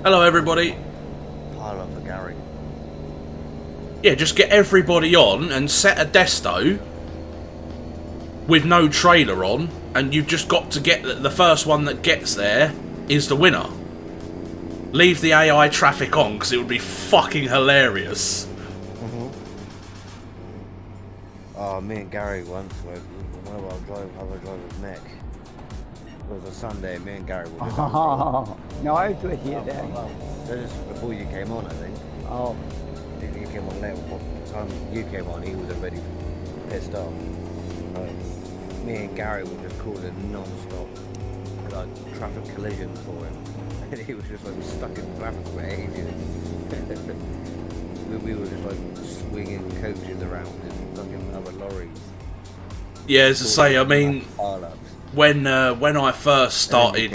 Hello, everybody. Pile up for Gary. Yeah, just get everybody on and set a desto with no trailer on, and you've just got to get the first one that gets there is the winner. Leave the AI traffic on, because it would be fucking hilarious. Oh, me and Gary once were mobile driver's neck. It was a Sunday, me and Gary were just No, I was with you then. That is before you came on, I think. Oh. You came on later. By the time you came on, he was already pissed off. Me and Gary were just causing non-stop like traffic collisions for him, and he was just like stuck in traffic for ages. we were just like swinging coaches around in fucking other lorries. Yeah, as I say, I mean, when I first started,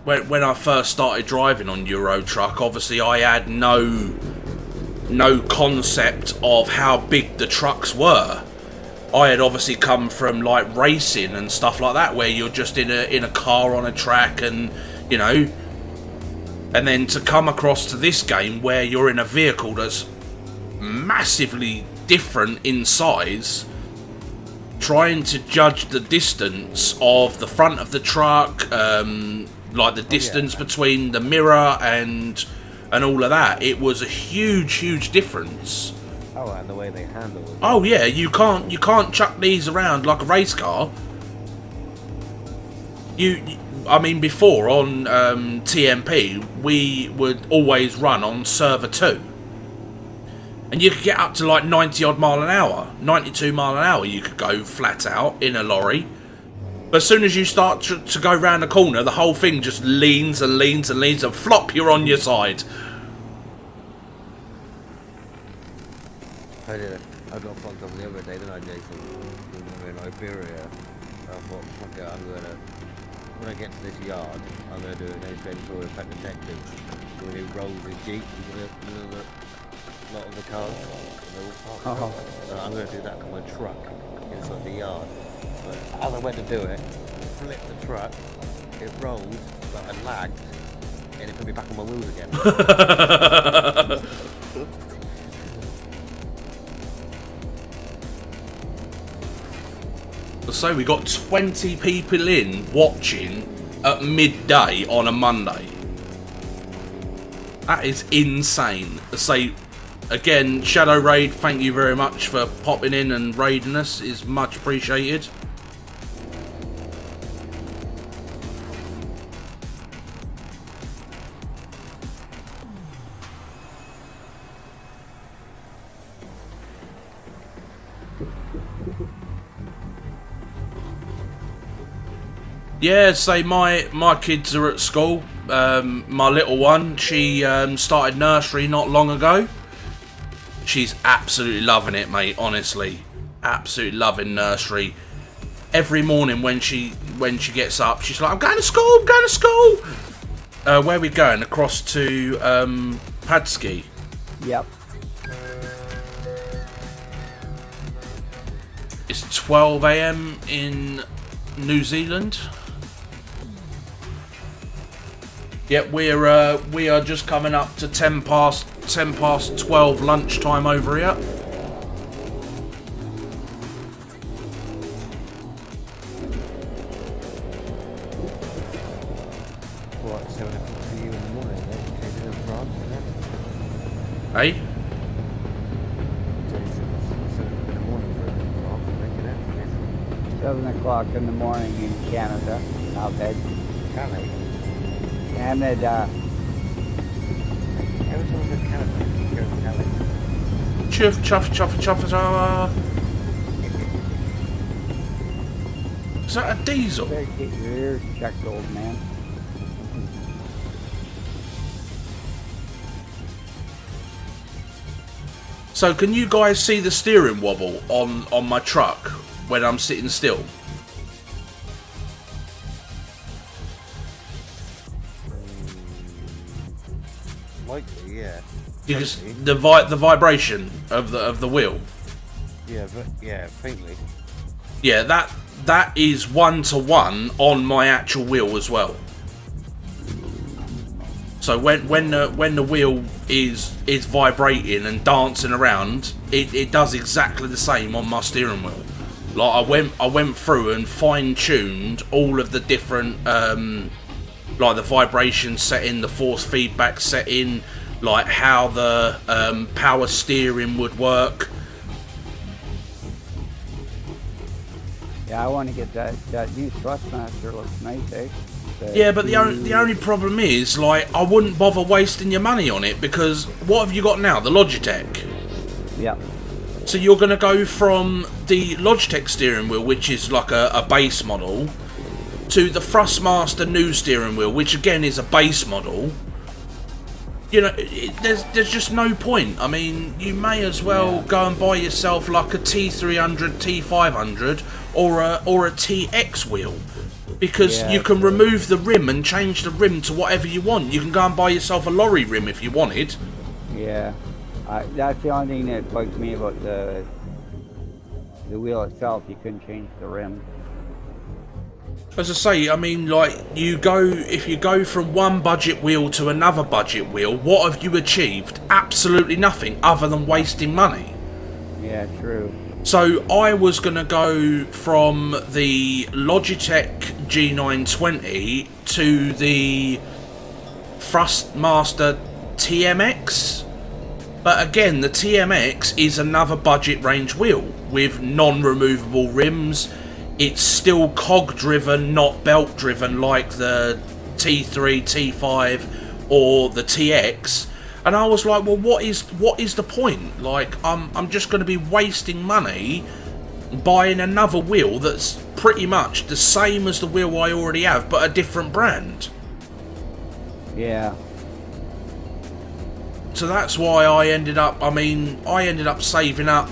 when I first started driving on EUROTRUCK, obviously I had no concept of how big the trucks were. I had obviously come from like racing and stuff like that, where you're just in a car on a track, and you know, and then to come across to this game where you're in a vehicle that's massively different in size, trying to judge the distance of the front of the truck, like the distance between the mirror and all of that, it was a huge difference. Oh, and the way they handle it. Oh yeah, you can't chuck these around like a race car. I mean, before on TMP, we would always run on server 2, and you could get up to like 90 odd mile an hour, 92 mile an hour. You could go flat out in a lorry, but as soon as you start to go round the corner, the whole thing just leans and leans and leans, and flop, you're on your side. I got fucked up the other day, didn't I, Jason? We were in Hyperia. I thought, fuck it, when I get to this yard, I'm going to do an A24 Pet Detective. When he rolls his Jeep into the lot of the cars, and they're all parked. So I'm going to do that with my truck inside the yard. But as I went to do it, flipped the truck, it rolled, but I lagged, and it put me back on my wheels again. So we got 20 people in watching at midday on a Monday. That is insane. So again, Shadow Raid, thank you very much for popping in and raiding us. Is much appreciated. Yeah, say my kids are at school. My little one, she started nursery not long ago. She's absolutely loving it, mate. Honestly, absolutely loving nursery. Every morning when she gets up, she's like, "I'm going to school. I'm going to school." Where are we going? Across to Padski. Yep. It's 12 AM in New Zealand. Yep, we are just coming up to 10 past 12 lunchtime over here. What, 7 o'clock for you in the morning, then? In case you're in France, isn't it? Hey? 7 in the morning for in France, I think, isn't it? 7 o'clock in the morning in Canada. I'll bet. Canada. Canada. Every time I said Canada, you're in Canada. Chuff, chuff, chuff, chuff, chuff. Is that a diesel? Better get your ears checked, old man. So can you guys see the steering wobble on my truck when I'm sitting still? Likely, yeah. You just the vibration of the wheel. Yeah, but yeah, faintly. Yeah, that is 1-to-1 on my actual wheel as well. So when the wheel is vibrating and dancing around, it does exactly the same on my steering wheel. Like I went through and fine-tuned all of the different like the vibration setting, the force feedback setting, like how the power steering would work. Yeah, I want to get that new Thrustmaster. Looks nice, eh? Yeah, but the only problem is, like, I wouldn't bother wasting your money on it, because what have you got now? The Logitech. Yep. So you're going to go from the Logitech steering wheel, which is like a base model, to the Thrustmaster new steering wheel, which again is a base model. You know, there's just no point. I mean, you may as well go and buy yourself like a T300, T500, or a TX wheel, because you can remove the rim and change the rim to whatever you want. You can go and buy yourself a lorry rim if you wanted. Yeah, that's the only thing that bugs me about the wheel itself. You couldn't change the rim. As I say, I mean, like, if you go from one budget wheel to another budget wheel, what have you achieved? Absolutely nothing, other than wasting money. Yeah, true. So I was going to go from the Logitech G920 to the Thrustmaster TMX. But again, the TMX is another budget range wheel with non-removable rims. It's still cog driven, not belt driven like the T3, T5 or the TX. And I was like, well, what is the point? Like, I'm just going to be wasting money buying another wheel that's pretty much the same as the wheel I already have, but a different brand. Yeah. So that's why I ended up saving up.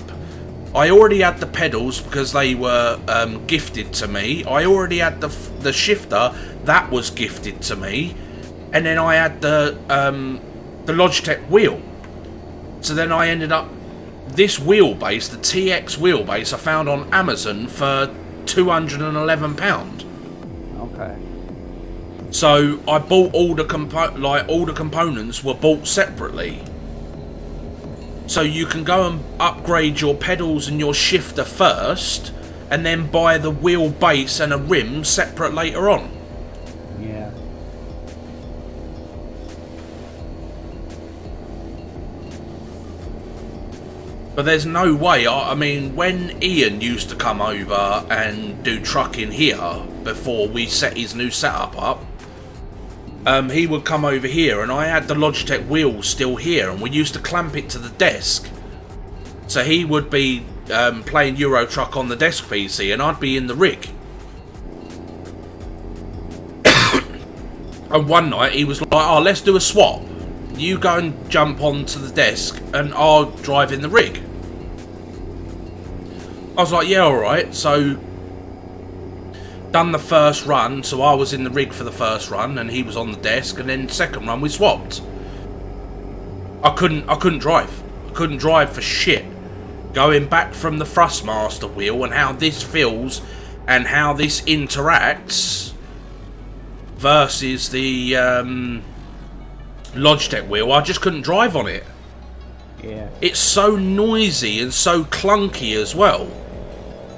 I already had the pedals because they were gifted to me. I already had the shifter, that was gifted to me. And then I had the Logitech wheel. So then I ended up, this wheelbase, the TX wheelbase, I found on Amazon for £211. Okay. So I bought all the components were bought separately. So you can go and upgrade your pedals and your shifter first, and then buy the wheelbase and a rim separate later on. Yeah. But there's no way, I mean, when Ian used to come over and do trucking here, before we set his new setup up, he would come over here and I had the Logitech wheel still here and we used to clamp it to the desk. So he would be playing EUROTRUCK on the desk PC and I'd be in the rig. And one night he was like, oh, let's do a swap. You go and jump onto the desk and I'll drive in the rig. I was like, yeah, alright. So done the first run, so I was in the rig for the first run and he was on the desk, and then second run we swapped. I couldn't drive. I couldn't drive for shit. Going back from the Thrustmaster wheel and how this feels and how this interacts versus the Logitech wheel, I just couldn't drive on it. Yeah. It's so noisy and so clunky as well,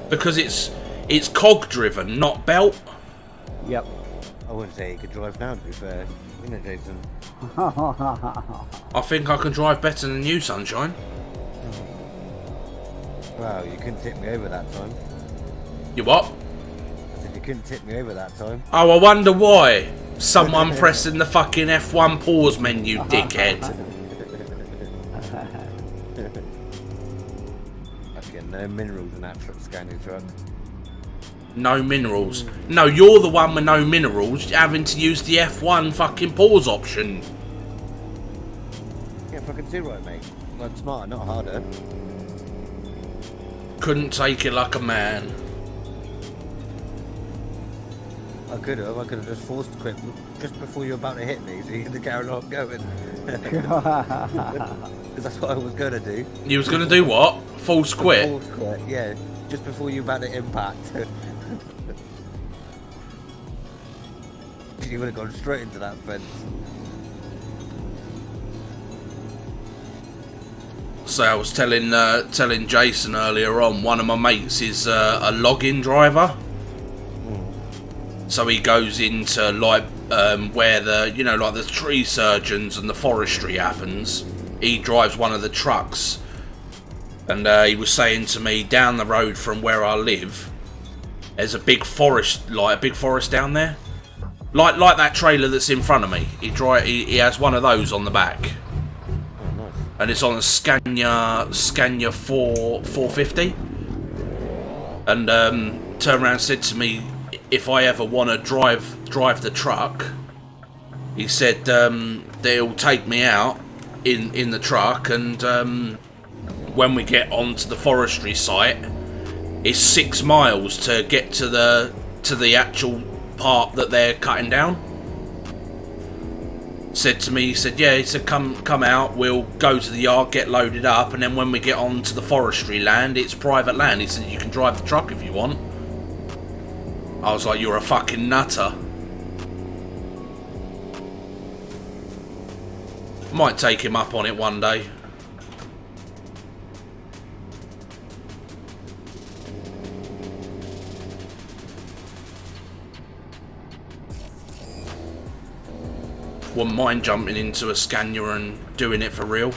because it's cog driven, not belt. Yep. I wouldn't say you could drive now, to be fair. You know, Jason. I think I can drive better than you, Sunshine. Wow, you couldn't tip me over that time. You what? I said you couldn't tip me over that time. Oh, I wonder why. Someone pressing the fucking F1 pause menu, dickhead. I get no minerals in that scanning truck. No minerals. No, you're the one with no minerals having to use the F1 fucking pause option. Yeah, fucking zero, mate. Like smarter, not harder. Couldn't take it like a man. I could have just forced quit just before you were about to hit me, so you had to carry on going. Because that's what I was going to do. You was going to do what? False quit? Forced quit, yeah. Just before you were about to impact. You would have gone straight into that fence. So I was telling Jason earlier on, one of my mates is a login driver. So he goes into like where the, you know, like the tree surgeons and the forestry happens. He drives one of the trucks, and he was saying to me, down the road from where I live, there's a big forest, like a big forest down there, like that trailer that's in front of me. He has one of those on the back, and it's on a Scania 450. And turned around and said to me, if I ever want to drive the truck, he said they'll take me out in the truck, and when we get onto the forestry site, it's 6 miles to get to the actual part that they're cutting down. Said to me, he said, yeah, he said, come out, we'll go to the yard, get loaded up, and then when we get onto the forestry land, it's private land. He said, you can drive the truck if you want. I was like, you're a fucking nutter. Might take him up on it one day. Wouldn't mind jumping into a Scania and doing it for real.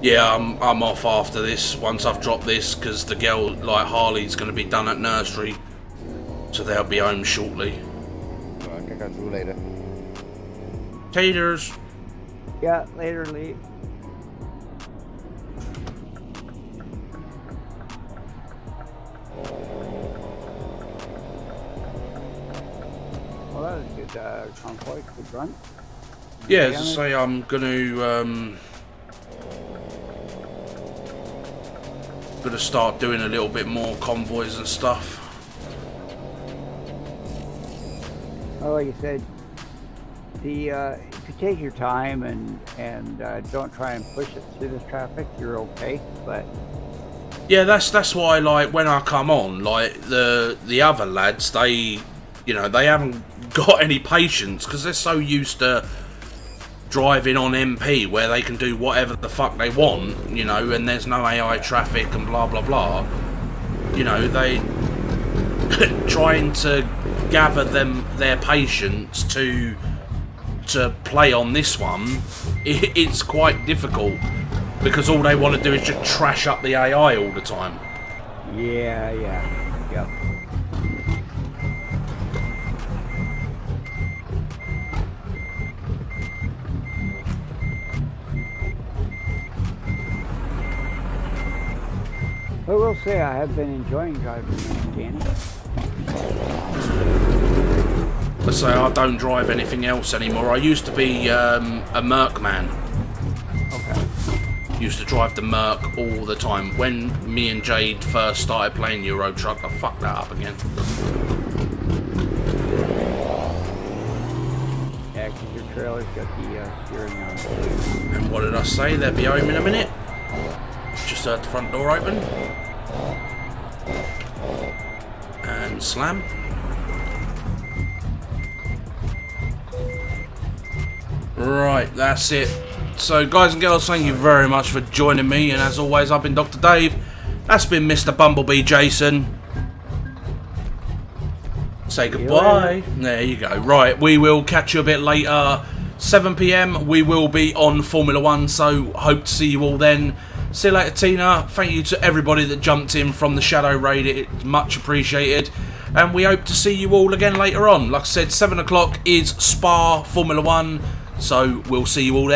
Yeah, I'm off after this, once I've dropped this, because the girl, like Harley's going to be done at nursery, so they'll be home shortly. Alright, I'll catch you later. Taters. Yeah, later, Lee. Well, that was a good convoy, good run. Yeah, as I say, I'm gonna start doing a little bit more convoys and stuff. Well, like you said, if you take your time and don't try and push it through the traffic, you're okay. But yeah, that's why, like, when I come on, like the other lads, they haven't got any patience because they're so used to driving on MP where they can do whatever the fuck they want, you know, and there's no AI traffic and blah blah blah. You know, they trying to gather their patience to play on this one. It's quite difficult because all they want to do is just trash up the AI all the time. Yeah, yep. I will say I have been enjoying driving Danny. I say I don't drive anything else anymore. I used to be a Merc man. Okay. Used to drive the Merc all the time. When me and Jade first started playing EUROTRUCK, I fucked that up again. Yeah, because your trailer's got the steering on. And what did I say? They'll be home in a minute. Just heard the front door open. And slam. Right, that's it. So guys and girls, thank you very much for joining me, and as always, I've been Dr. Dave. That's been Mr. Bumblebee Jason. Say goodbye. There you go. Right, we will catch you a bit later. 7 PM, we will be on Formula 1, so hope to see you all then. See you later, Tina. Thank you to everybody that jumped in from the Shadow Raid. It's much appreciated. And we hope to see you all again later on. Like I said, 7 o'clock is Spa Formula 1, so we'll see you all then.